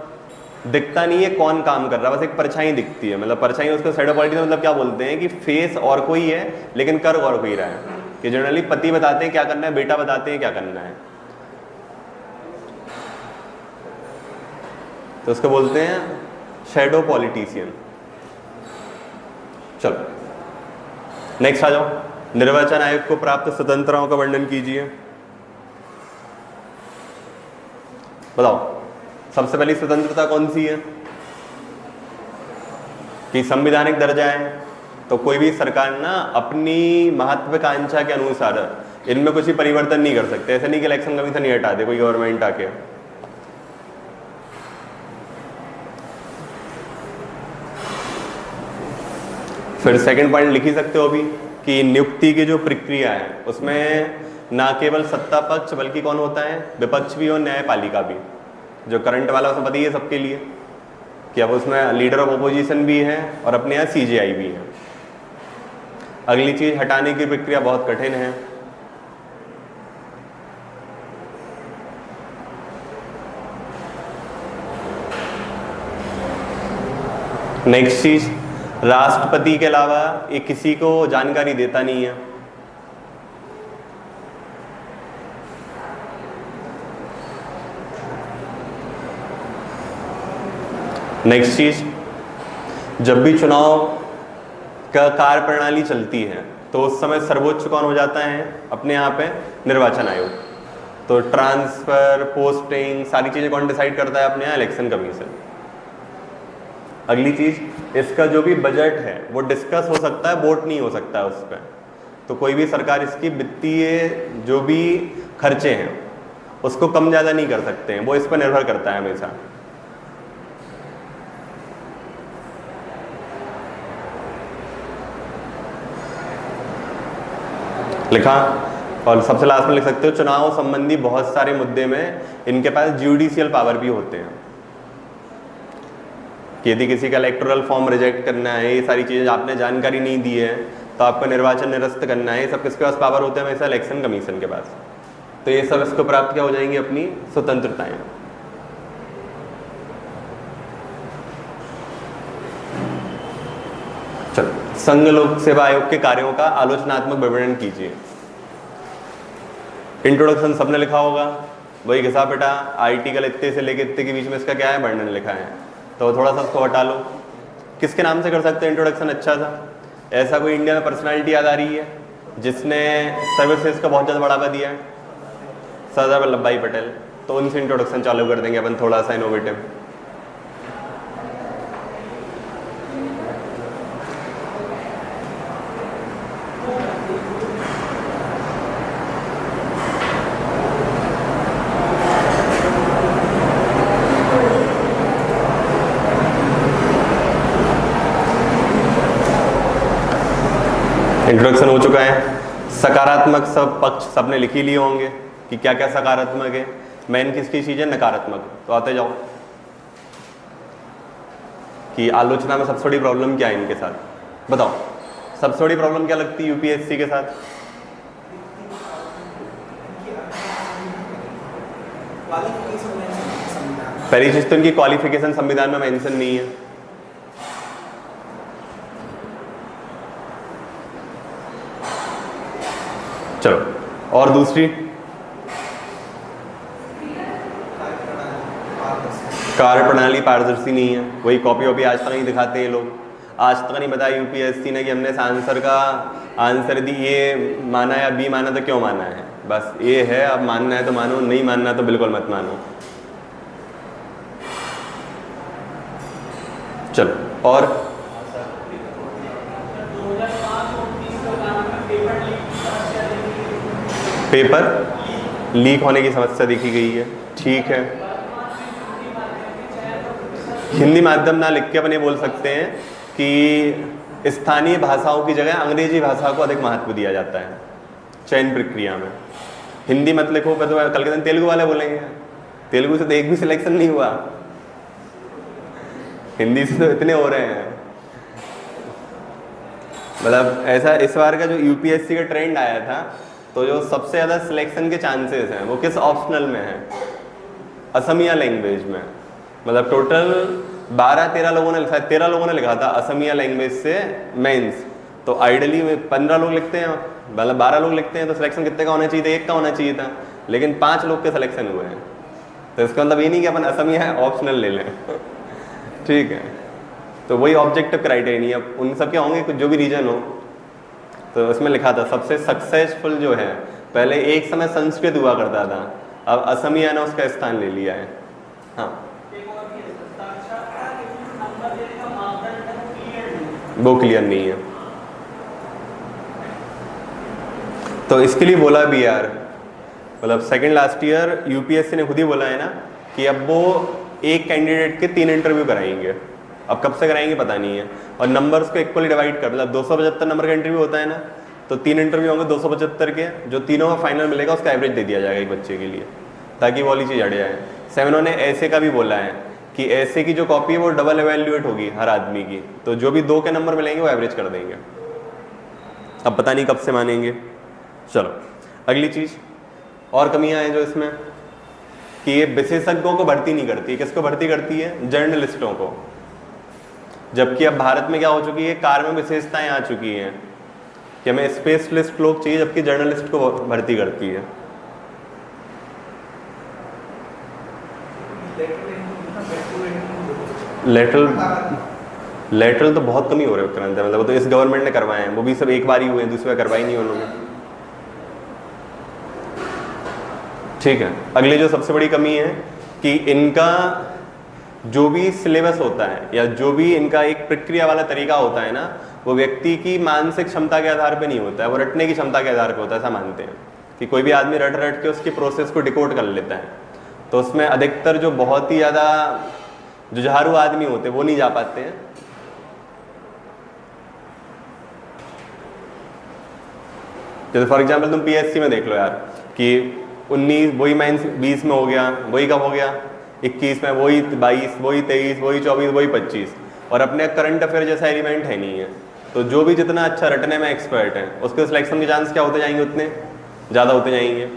दिखता नहीं है कौन काम कर रहा है, बस एक परछाई दिखती है। मतलब परछाई, उसको शैडो पॉलिटिशियन मतलब क्या बोलते हैं कि फेस और कोई है लेकिन कर और कोई रहा है। कि जनरली पति बताते हैं क्या करना है, बेटा बताते हैं क्या करना है, तो उसको बोलते हैं शैडो पॉलिटिशियन। चलो नेक्स्ट आ जाओ, निर्वाचन आयोग को प्राप्त स्वतंत्रताओं का वर्णन कीजिए। बताओ सबसे पहली स्वतंत्रता कौन सी है? कि संवैधानिक दर्जा है, तो कोई भी सरकार ना अपनी महत्वाकांक्षा के अनुसार इनमें कुछ ही परिवर्तन नहीं कर सकते। ऐसा नहीं कि इलेक्शन कमीशन नहीं हटा दे कोई गवर्नमेंट आके। फिर सेकंड पॉइंट लिख ही सकते हो अभी कि नियुक्ति की जो प्रक्रिया है उसमें ना केवल सत्ता पक्ष बल्कि कौन होता है, विपक्ष भी और न्यायपालिका भी। जो करंट वाला उसमें पता ही है सबके लिए कि अब उसमें लीडर ऑफ ओपोजिशन भी है और अपने यहाँ सीजेआई भी है। अगली चीज, हटाने की प्रक्रिया बहुत कठिन है। नेक्स्ट चीज, राष्ट्रपति के अलावा ये किसी को जानकारी देता नहीं है। नेक्स्ट चीज, जब भी चुनाव का कार्य प्रणाली चलती है तो उस समय सर्वोच्च कौन हो जाता है अपने यहाँ पे, निर्वाचन आयोग। तो ट्रांसफर, पोस्टिंग, सारी चीजें कौन डिसाइड करता है अपने यहाँ, इलेक्शन कमीशन। अगली चीज, इसका जो भी बजट है वो डिस्कस हो सकता है, वोट नहीं हो सकता है उस पर। तो कोई भी सरकार इसकी वित्तीय जो भी खर्चे हैं उसको कम ज्यादा नहीं कर सकते हैं, वो इस पर निर्भर करता है हमेशा। लिखा। और सबसे लास्ट में लिख सकते हो, चुनाव संबंधी बहुत सारे मुद्दे में इनके पास ज्यूडिशियल पावर भी होते हैं कि यदि किसी का इलेक्टोरल फॉर्म रिजेक्ट करना है, ये सारी चीजें आपने जानकारी नहीं दी है तो आपको निर्वाचन निरस्त करना है, ये सब किसके पास पावर होते हैं हमेशा, इलेक्शन कमीशन के पास। तो ये सब इसको प्राप्त क्या हो जाएंगी, अपनी स्वतंत्रताएं। चलो, संघ लोक सेवा आयोग के कार्यों का आलोचनात्मक विवरण कीजिए। इंट्रोडक्शन सबने लिखा होगा, वही घिसा पिटा आर्टिकल इतने से लेके इतने के बीच में इसका क्या है, वर्णन लिखा है। तो थोड़ा सा उसको हटा लो। किसके नाम से कर सकते हैं इंट्रोडक्शन अच्छा सा? ऐसा कोई इंडिया में पर्सनालिटी याद आ रही है जिसने सर्विसेज का बहुत ज़्यादा बढ़ावा दिया है? सरदार वल्लभ भाई पटेल। तो उनसे इंट्रोडक्शन चालू कर देंगे अपन, थोड़ा सा इनोवेटिव। इंट्रोडक्शन हो चुका है। सकारात्मक सब पक्ष सबने लिख ही लिए होंगे कि क्या क्या सकारात्मक है, मेन किसकी चीज है, नकारात्मक। तो आते जाओ कि आलोचना में सबसे बड़ी प्रॉब्लम क्या है इनके साथ, बताओ सबसे बड़ी प्रॉब्लम क्या लगती है यूपीएससी के साथ? पहली चीज तो इनकी क्वालिफिकेशन संविधान में मेंशन नहीं है। चलो, और दूसरी कार्य प्रणाली पारदर्शी नहीं है, वही कॉपी वॉपी आज तक नहीं दिखाते ये लोग। आज तक नहीं बताया यूपीएससी ने कि हमने इस आंसर का आंसर दी ए माना या बी माना तो क्यों माना है, बस ये है, अब मानना है तो मानो, नहीं मानना तो बिल्कुल मत मानो। चलो और पेपर लीक होने की समस्या देखी गई है, ठीक है। हिंदी माध्यम ना लिख के अपन ये बोल सकते हैं कि स्थानीय भाषाओं की जगह अंग्रेजी भाषा को अधिक महत्व दिया जाता है चयन प्रक्रिया में। हिंदी मत लिखो, तो कल के दिन तेलुगु वाले बोलेंगे, तेलुगु से तो एक भी सिलेक्शन नहीं हुआ, हिंदी से तो इतने हो रहे हैं। मतलब ऐसा इस बार का जो यूपीएससी का ट्रेंड आया था, तो जो सबसे ज़्यादा सिलेक्शन के चांसेस हैं वो किस ऑप्शनल में है, असमिया लैंग्वेज में। मतलब टोटल 12-13 लोगों ने, शायद 13 लोगों ने लिखा था असमिया लैंग्वेज से मेंस, तो आइडियली 15 लोग लिखते हैं, मतलब 12 लोग लिखते हैं, तो सिलेक्शन कितने का होना चाहिए था, 1 का होना चाहिए था, लेकिन 5 लोग के सिलेक्शन हुए हैं। तो इसका मतलब ये नहीं कि अपन असमिया ऑप्शनल ले लें ठीक है, तो वही ऑब्जेक्टिव क्राइटेरिया, अब उन सब के होंगे जो भी रीजन हो। तो उसमें लिखा था सबसे सक्सेसफुल जो है, पहले एक समय संस्कृत हुआ करता था, अब असमिया ने उसका स्थान ले लिया है। हाँ, वो क्लियर नहीं है, तो इसके लिए बोला भी यार, मतलब सेकंड लास्ट ईयर यूपीएससी ने खुद ही बोला है ना कि अब वो एक कैंडिडेट के 3 इंटरव्यू कराएंगे। अब कब से कराएंगे पता नहीं है, और नंबर्स को इक्वली डिवाइड कर, मतलब 275 नंबर का इंटरव्यू होता है ना, तो 3 इंटरव्यू होंगे 275 के, जो तीनों में फाइनल मिलेगा उसका एवरेज दे दिया जाएगा एक बच्चे के लिए, ताकि वो वाली चीज़ हट जाए। सेवनों ने ऐसे का भी बोला है कि ऐसे की जो कॉपी है वो डबल एवेल्यूएट होगी हर आदमी की, तो जो भी 2 के नंबर मिलेंगे वो एवरेज कर देंगे। अब पता नहीं कब से मानेंगे। चलो अगली चीज़, और कमियां हैं जो इसमें, कि ये विशेषज्ञों को भर्ती नहीं करती। किसको भर्ती करती है? जर्नलिस्टों को। जबकि अब भारत में क्या हो चुकी है, कार्य में विशेषताएं आ चुकी हैं कि हमें स्पेशलिस्ट लोग चाहिए, जबकि जर्नलिस्ट को भर्ती करती है। लेटरल तो बहुत कम ही हो रहे उपरांत, मतलब तो इस गवर्नमेंट ने करवाए हैं, वो भी सब एक बार ही हुए हैं, दूसरी बार करवाई नहीं उन्होंने। ठीक है, अगली जो सबसे बड़ी कमी है कि इनका जो भी सिलेबस होता है या जो भी इनका एक प्रक्रिया वाला तरीका होता है ना, वो व्यक्ति की मानसिक क्षमता के आधार पे नहीं होता है, वो रटने की क्षमता के आधार पे होता है। ऐसा मानते हैं कि कोई भी आदमी रट रट के उसकी प्रोसेस को डिकोड कर लेता है, तो उसमें अधिकतर जो बहुत ही ज़्यादा जुझारू आदमी होते हैं वो नहीं जा पाते हैं। जैसे फॉर एग्जाम्पल तुम पीएससी में देख लो यार कि 19 वही माइनस 20 में हो गया, वही कब हो गया 21 में, वही 22, वही 23, वही 24, वही 25, और अपने करंट अफेयर जैसा एलिमेंट है नहीं है। तो जो भी जितना अच्छा रटने में एक्सपर्ट है उसके सिलेक्शन के चांस क्या होते जाएंगे, उतने ज़्यादा होते जाएंगे।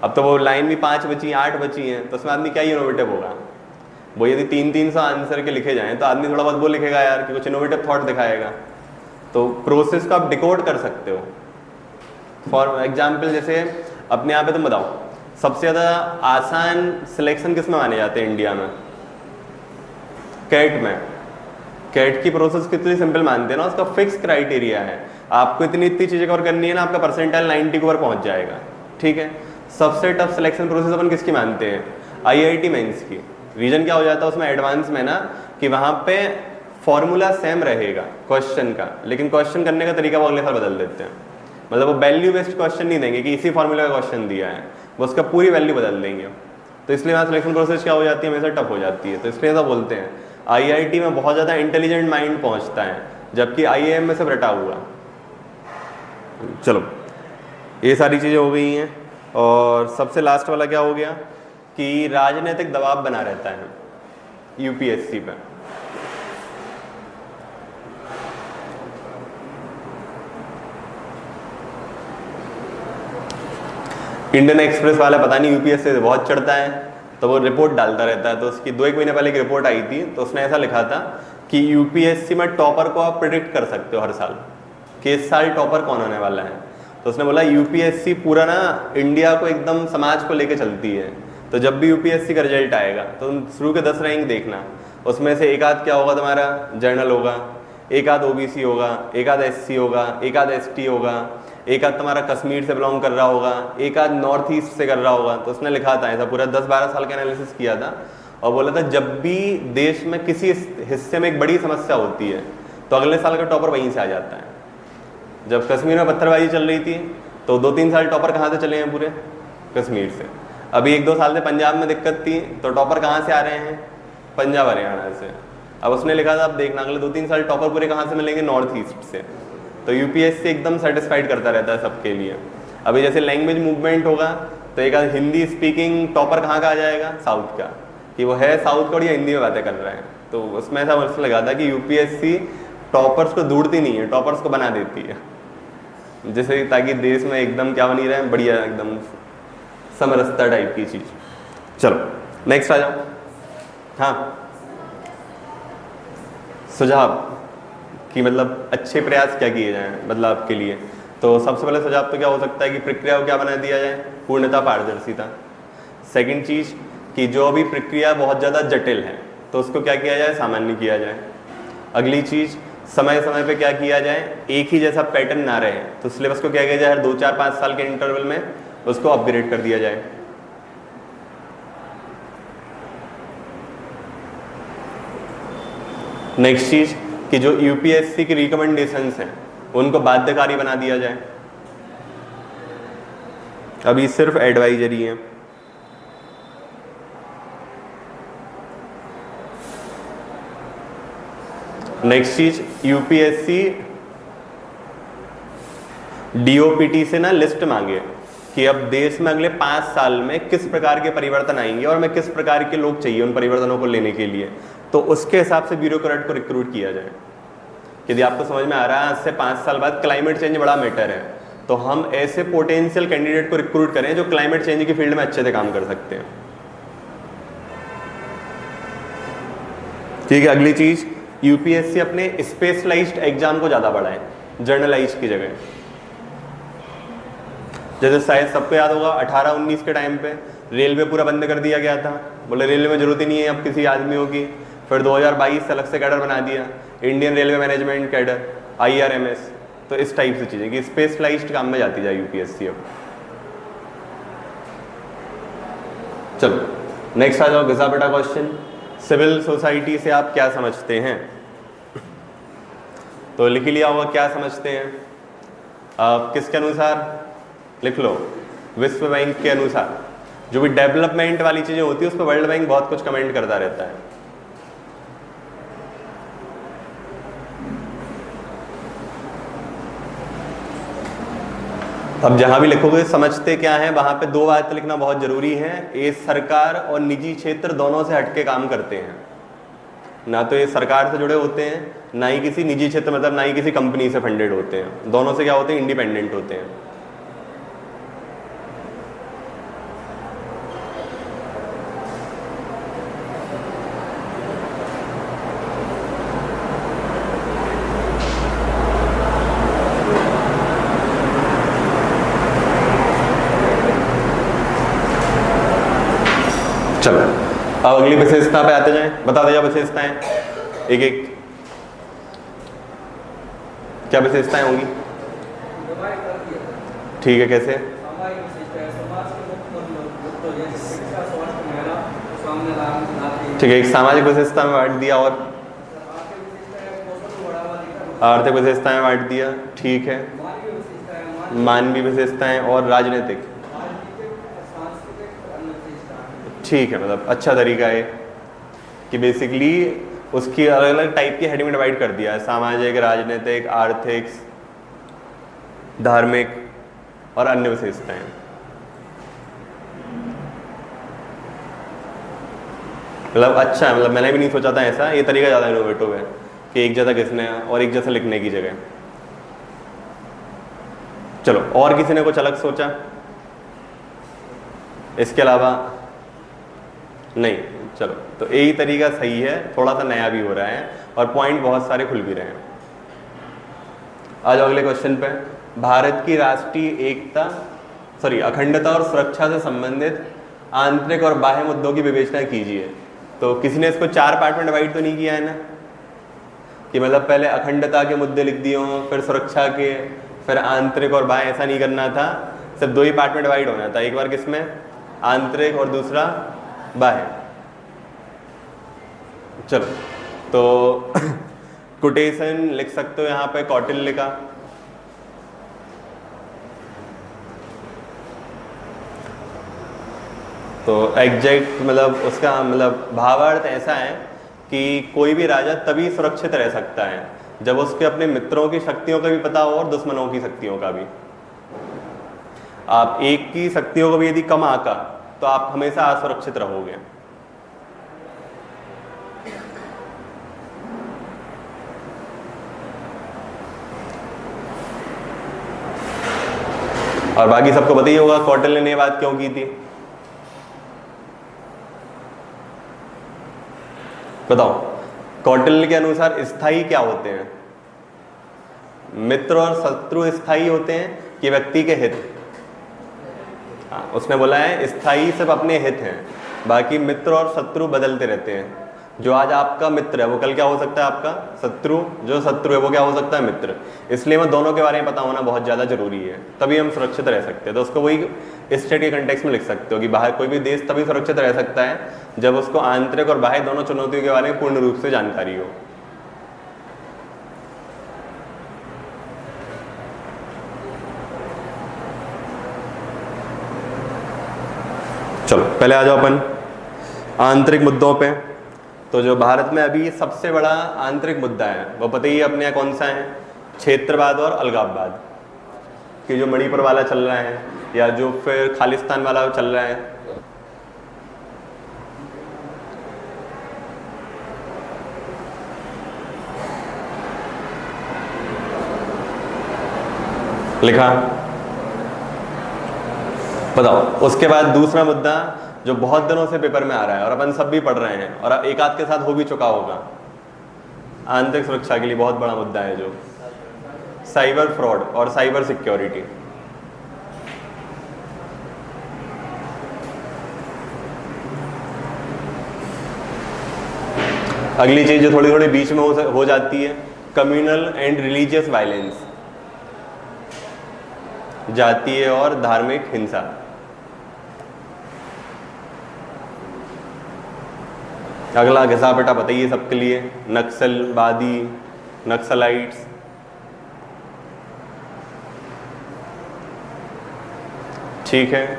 अब तो वो लाइन भी 5 बची, 8 बची हैं, तो उसमें आदमी क्या इनोवेटिव होगा। वो यदि 300 आंसर के लिखे जाएँ तो आदमी थोड़ा बहुत वो लिखेगा यार कि कुछ इनोवेटिव थॉट दिखाएगा। तो प्रोसेस को आप डिकोड कर सकते हो। फॉर एग्जाम्पल जैसे अपने यहाँ पे तुम बताओ सबसे ज़्यादा आसान सिलेक्शन किस में माने जाते हैं इंडिया में? कैट में। कैट की प्रोसेस कितनी सिंपल मानते हैं ना, उसका फिक्स क्राइटेरिया है, आपको इतनी चीज़ें कवर करनी है ना, आपका परसेंटाइल 90 के ऊपर पहुँच जाएगा। ठीक है, सबसे टफ सिलेक्शन प्रोसेस अपन किसकी मानते हैं? IIT मेंस की। रीजन क्या हो जाता है उसमें एडवांस में ना, कि वहाँ पे फॉर्मूला सेम रहेगा क्वेश्चन का, लेकिन क्वेश्चन करने का तरीका वो अगले साल बदल देते हैं। मतलब वो वैल्यू बेस्ड क्वेश्चन नहीं देंगे कि इसी फॉर्मूला का क्वेश्चन दिया है, वो उसका पूरी वैल्यू बदल देंगे। तो इसलिए वहाँ सिलेक्शन प्रोसेस क्या हो जाती है, हमेशा टफ हो जाती है। तो इसलिए ऐसा बोलते हैं IIT में बहुत ज़्यादा इंटेलिजेंट माइंड पहुँचता है, जबकि IIM में सब रटा हुआ। चलो ये सारी चीज़ें हो गई हैं, और सबसे लास्ट वाला क्या हो गया कि राजनीतिक दबाव बना रहता है यूपीएससी पे। इंडियन एक्सप्रेस वाला पता नहीं यूपीएससी से बहुत चढ़ता है, तो वो रिपोर्ट डालता रहता है। तो उसकी 2-1 महीने पहले एक रिपोर्ट आई थी, तो उसने ऐसा लिखा था कि यूपीएससी में टॉपर को आप प्रिडिक्ट कर सकते हो हर साल कि इस साल टॉपर कौन होने वाला है। तो उसने बोला यूपीएससी पूरा ना इंडिया को एकदम समाज को लेके चलती है। तो जब भी यूपीएससी का रिजल्ट आएगा तो तुम शुरू के 10 रैंक देखना, उसमें से एक आध क्या होगा तुम्हारा जर्नल होगा, एक आध ओबीसी होगा, एक आध एससी होगा, एक आध एसटी होगा, एक आध तुम्हारा कश्मीर से बिलोंग कर रहा होगा, एक आध नॉर्थ ईस्ट से कर रहा होगा। तो उसने लिखा था ऐसा, पूरा 10-12 साल का एनालिसिस किया था और बोला था जब भी देश में किसी हिस्से में एक बड़ी समस्या होती है तो अगले साल का टॉपर वहीं से आ जाता है। जब कश्मीर में पत्थरबाजी चल रही थी तो 2-3 साल टॉपर कहाँ से चले हैं? पूरे कश्मीर से। अभी 1-2 साल से पंजाब में दिक्कत थी तो टॉपर कहाँ से आ रहे हैं? पंजाब हरियाणा से। अब उसने लिखा था अब देखना अगले 2-3 साल टॉपर पूरे कहाँ से मिलेंगे? नॉर्थ ईस्ट से। तो यूपीएससी एकदम सेटिस्फाइड करता रहता है सबके लिए। अभी जैसे लैंग्वेज मूवमेंट होगा तो एक हिंदी स्पीकिंग टॉपर कहाँ का आ जाएगा? साउथ का, कि वो है साउथ का और ये हिंदी में बातें कर रहे हैं। तो उसमें ऐसा मुझे लगा था कि यूपीएससी टॉपर्स को ढूंढती नहीं है, टॉपर्स को बना देती है, जैसे ताकि देश में एकदम क्या बनी रहे, बढ़िया एकदम समरसता टाइप की चीज। चलो नेक्स्ट आ जाओ। हाँ, सुझाव कि मतलब अच्छे प्रयास क्या किए जाएं मतलब आपके लिए। तो सबसे पहले सुझाव तो क्या हो सकता है कि प्रक्रिया को क्या बना दिया जाए? पूर्णता, पारदर्शिता। सेकंड चीज कि जो भी प्रक्रिया बहुत ज़्यादा जटिल है तो उसको क्या किया जाए? सामान्य किया जाए। अगली चीज समय समय पे क्या किया जाए? एक ही जैसा पैटर्न ना रहे तो सिलेबस को क्या किया जाए? हर 2-4-5 साल के इंटरवल में उसको अपग्रेड कर दिया जाए। नेक्स्ट चीज कि जो यूपीएससी की रिकमेंडेशंस हैं उनको बाध्यकारी बना दिया जाए, अभी सिर्फ एडवाइजरी है। नेक्स्ट चीज यूपीएससी डीओपीटी से ना लिस्ट मांगे कि अब देश में अगले 5 साल में किस प्रकार के परिवर्तन आएंगे और मैं किस प्रकार के लोग चाहिए उन परिवर्तनों को लेने के लिए, तो उसके हिसाब से ब्यूरोक्रेट को रिक्रूट किया जाए। यदि आपको समझ में आ रहा है आज से 5 साल बाद क्लाइमेट चेंज बड़ा मैटर है तो हम ऐसे पोटेंशियल कैंडिडेट को रिक्रूट करें जो क्लाइमेट चेंज की फील्ड में अच्छे से काम कर सकते हैं। ठीक है। अगली चीज यूपीएससी अपने स्पेशलाइज्ड एग्जाम को ज्यादा बढ़ाए जर्नलाइज की जगह। जैसे शायद सबको याद होगा 18-19 के टाइम पे रेलवे पूरा बंद कर दिया गया था, बोले रेलवे में जरूरत ही नहीं है अब किसी आदमियों की। फिर 2022 से अलग से कैडर बना दिया, Indian railway management cadre, IRMS। तो इस टाइप से चीजें कि स्पेशलाइज्ड काम में जाती जाए यूपीएससी। अब चलो नेक्स्ट आ जाओ, घिसा बेटा क्वेश्चन। सिविल सोसाइटी से आप क्या समझते हैं? तो लिख लिया होगा क्या समझते हैं आप, किसके अनुसार? लिख लो, विश्व बैंक के अनुसार। जो भी डेवलपमेंट वाली चीजें होती है उस पर वर्ल्ड बैंक बहुत कुछ कमेंट करता रहता है। अब जहां भी लिखोगे समझते क्या है वहां पे 2 बातें लिखना बहुत जरूरी है। ये सरकार और निजी क्षेत्र दोनों से हटके काम करते हैं, ना तो ये सरकार से जुड़े होते हैं ना ही किसी निजी क्षेत्र मतलब ना ही किसी कंपनी से फंडेड होते हैं। दोनों से क्या होते हैं? इंडिपेंडेंट होते हैं। चलो अब अगली विशेषता पे आते जाएं, बता दे विशेषताएं एक एक। क्या विशेषताएं होंगी? ठीक है, कैसे? ठीक है, एक सामाजिक विशेषता में बांट दिया और आर्थिक विशेषताएं बांट दिया। ठीक है, मानवीय विशेषताएं और राजनीतिक। ठीक है, मतलब अच्छा तरीका है कि बेसिकली उसकी अलग अलग टाइप की हेडिंग में डिवाइड कर दिया है, सामाजिक, राजनीतिक, आर्थिक, धार्मिक और अन्य विशेषताएं। मतलब अच्छा है, मतलब मैंने भी नहीं सोचा था ऐसा। ये तरीका ज़्यादा इनोवेटिव है कि एक जैसा घिसने और एक जैसा लिखने की जगह। चलो और किसी ने कुछ अलग सोचा इसके अलावा? नहीं। चलो तो यही तरीका सही है, थोड़ा सा नया भी हो रहा है और पॉइंट बहुत सारे खुल भी रहे हैं। आ जाओ अगले क्वेश्चन पे। भारत की राष्ट्रीय एकता अखंडता और सुरक्षा से संबंधित आंतरिक और बाह्य मुद्दों की विवेचना कीजिए। तो किसी ने इसको 4 पार्ट में डिवाइड तो नहीं किया है ना, कि मतलब पहले अखंडता के मुद्दे लिख दिए हों, फिर सुरक्षा के, फिर आंतरिक और बाह्य, ऐसा नहीं करना था। सिर्फ दो ही पार्ट में डिवाइड होना था, एक बार किसमें, आंतरिक और दूसरा बाह्य। चलो तो कोटेशन लिख सकते हो यहाँ पे कौटिल्य का। तो एग्जैक्ट मतलब उसका मतलब भावार्थ ऐसा है कि कोई भी राजा तभी सुरक्षित रह सकता है जब उसके अपने मित्रों की शक्तियों का भी पता हो और दुश्मनों की शक्तियों का भी। आप एक की शक्तियों को भी यदि कम आका तो आप हमेशा असुरक्षित रहोगे। और बाकी सबको पता ही होगा कौटिल्य ने बात क्यों की थी, बताओ। कौटिल्य के अनुसार स्थायी क्या होते हैं, मित्र और शत्रु स्थायी होते हैं कि व्यक्ति के हित। उसने बोला है स्थायी सिर्फ अपने हित हैं, बाकी मित्र और शत्रु बदलते रहते हैं। जो आज आपका मित्र है वो कल क्या हो सकता है आपका शत्रु, जो शत्रु है वो क्या हो सकता है मित्र। इसलिए मैं दोनों के बारे में पता होना बहुत ज़्यादा जरूरी है, तभी हम सुरक्षित रह सकते हैं। तो उसको वही स्टेट के कंटेक्स्ट में लिख सकते हो कि बाहर कोई भी देश तभी सुरक्षित रह सकता है जब उसको आंतरिक और बाह्य दोनों चुनौतियों के बारे में पूर्ण रूप से जानकारी हो। चलो पहले आ जाओ अपन आंतरिक मुद्दों पे। तो जो भारत में अभी सबसे बड़ा आंतरिक मुद्दा है वो पता ही है अपने यहाँ कौन सा है, क्षेत्रवाद और अलगाववाद। कि जो मणिपुर वाला चल रहा है या जो फिर खालिस्तान वाला चल रहा है। लिखा, बताओ। उसके बाद दूसरा मुद्दा जो बहुत दिनों से पेपर में आ रहा है और अपन सब भी पढ़ रहे हैं और एक आध के साथ हो भी चुका होगा, आंतरिक सुरक्षा के लिए बहुत बड़ा मुद्दा है जो साइबर फ्रॉड और साइबर सिक्योरिटी। अगली चीज जो थोड़ी थोड़ी बीच में हो जाती है, कम्युनल एंड रिलीजियस वायलेंस, जातीय और धार्मिक हिंसा। अगला घिसा पिटा बताइए सबके लिए, नक्सलवादी, नक्सलाइट्स। ठीक है।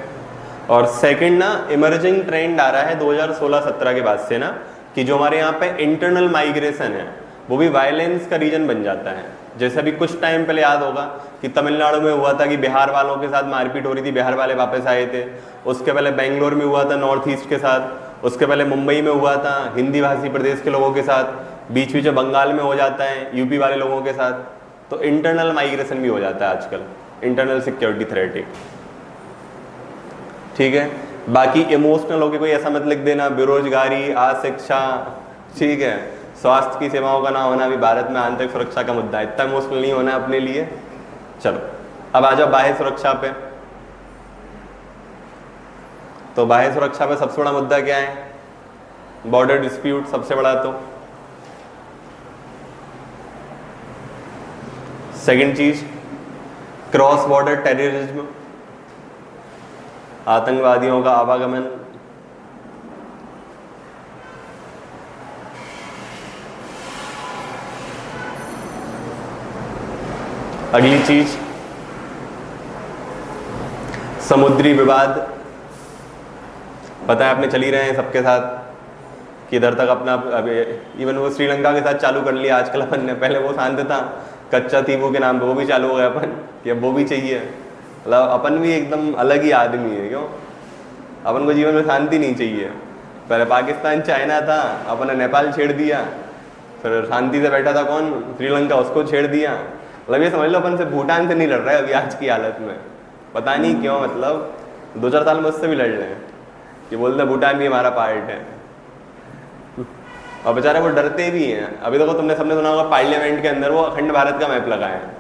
और सेकंड ना इमर्जिंग ट्रेंड आ रहा है 2016-17 के बाद से ना, कि जो हमारे यहाँ पे इंटरनल माइग्रेशन है वो भी वायलेंस का रीजन बन जाता है। जैसे अभी कुछ टाइम पहले याद होगा कि तमिलनाडु में हुआ था कि बिहार वालों के साथ मारपीट हो रही थी, बिहार वाले वापस आए थे। उसके पहले बेंगलोर में हुआ था नॉर्थ ईस्ट के साथ। उसके पहले मुंबई में हुआ था हिंदी भाषी प्रदेश के लोगों के साथ। बीच बीच में बंगाल में हो जाता है यूपी वाले लोगों के साथ। तो इंटरनल माइग्रेशन भी हो जाता है आजकल, इंटरनल सिक्योरिटी थ्रेट। ठीक है। बाकी इमोशनल होके कोई ऐसा मत लिख देना, बेरोजगारी, अशिक्षा, ठीक है, स्वास्थ्य की सेवाओं का ना होना भी भारत में आंतरिक सुरक्षा का मुद्दा है। इतना इमोशनल नहीं होना अपने लिए। चलो अब आ जाओ बाह्य सुरक्षा पे। तो बाह्य सुरक्षा पे सबसे बड़ा मुद्दा क्या है, बॉर्डर डिस्प्यूट सबसे बड़ा। तो सेकंड चीज क्रॉस बॉर्डर टेररिज्म, आतंकवादियों का आवागमन। अगली चीज समुद्री विवाद। पता है आपने चल ही रहे हैं सबके साथ कि इधर तक अपना इवन वो श्रीलंका के साथ चालू कर लिया आजकल अपन ने। पहले वो शांत था कच्चा तीबू के नाम पे, वो भी चालू हो गया अपन कि अब वो भी चाहिए। मतलब अपन भी एकदम अलग ही आदमी है। क्यों? अपन को जीवन में शांति नहीं चाहिए। पहले पाकिस्तान चाइना था, अपन ने नेपाल छेड़ दिया, फिर शांति से बैठा था कौन, श्रीलंका, उसको छेड़ दिया। मतलब ये समझ लो अपन से भूटान से नहीं लड़ रहा है अभी आज की हालत में। पता नहीं क्यों, मतलब 2-4 साल में उससे भी लड़ रहे हैं कि बोलते भूटान भी हमारा पार्ट है। और बेचारे वो डरते भी हैं। अभी देखो तुमने सबने सुना होगा पार्लियामेंट के अंदर वो अखंड भारत का मैप लगाया है।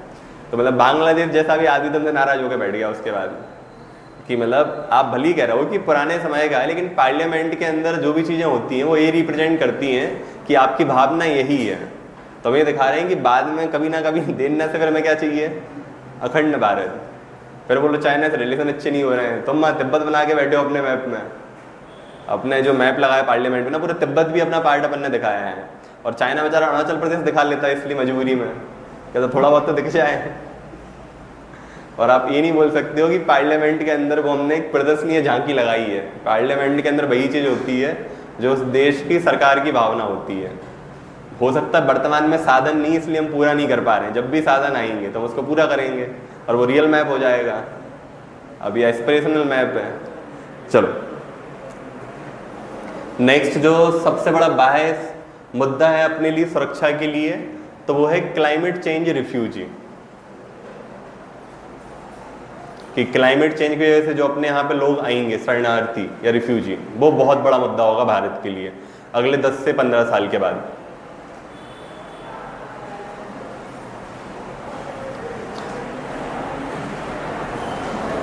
तो मतलब बांग्लादेश जैसा भी आदमी तुमसे नाराज होकर बैठ गया उसके बाद कि मतलब आप भली कह रहे हो कि पुराने समय का है, लेकिन पार्लियामेंट के अंदर जो भी चीज़ें होती हैं वो ये रिप्रेजेंट करती हैं कि आपकी भावना यही है। तो हम ये दिखा रहे हैं कि बाद में कभी ना कभी देना से फिर हमें क्या चाहिए, अखंड भारत। फिर बोलो चाइना से रिलेशन अच्छे नहीं हो रहे हैं, तुम तिब्बत बना के बैठे हो अपने मैप में, अपने जो मैप लगाया पार्लियामेंट में ना, पूरा तिब्बत भी अपना पार्ट अपन ने दिखाया है, और चाइना बेचारा अरुणाचल प्रदेश दिखा लेता है इसलिए मजबूरी में, क्या तो थोड़ा बहुत तो दिख जाए। और आप ये नहीं बोल सकते हो कि पार्लियामेंट के अंदर वो हमने एक प्रदर्शनीय झांकी लगाई है। पार्लियामेंट के अंदर वही चीज़ होती है जो उस देश की सरकार की भावना होती है। हो सकता है वर्तमान में साधन नहीं इसलिए हम पूरा नहीं कर पा रहे हैं, जब भी साधन आएंगे तो हम उसको पूरा करेंगे और वो रियल मैप हो जाएगा। अब ये एस्पिरेशनल मैप है। चलो नेक्स्ट जो सबसे बड़ा बाहर मुद्दा है अपने लिए सुरक्षा के लिए, तो वो है क्लाइमेट चेंज रिफ्यूजी। कि क्लाइमेट चेंज की वजह से जो अपने यहाँ पे लोग आएंगे शरणार्थी या रिफ्यूजी, वो बहुत बड़ा मुद्दा होगा भारत के लिए अगले 10 से 15 साल के बाद।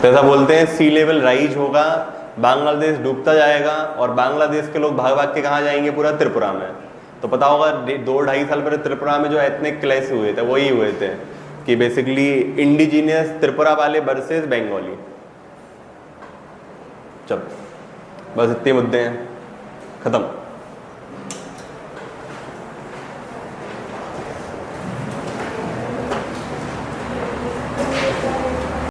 तो ऐसा बोलते हैं सी लेवल राइज होगा, बांग्लादेश डूबता जाएगा और बांग्लादेश के लोग भाग भाग के कहाँ जाएंगे, पूरा त्रिपुरा में। तो पता होगा 2-2.5 साल पहले त्रिपुरा में जो एथनिक क्लैश हुए थे वही हुए थे कि बेसिकली इंडिजीनियस त्रिपुरा वाले वर्सेस बंगाली। चल बस इतने मुद्दे हैं, खत्म।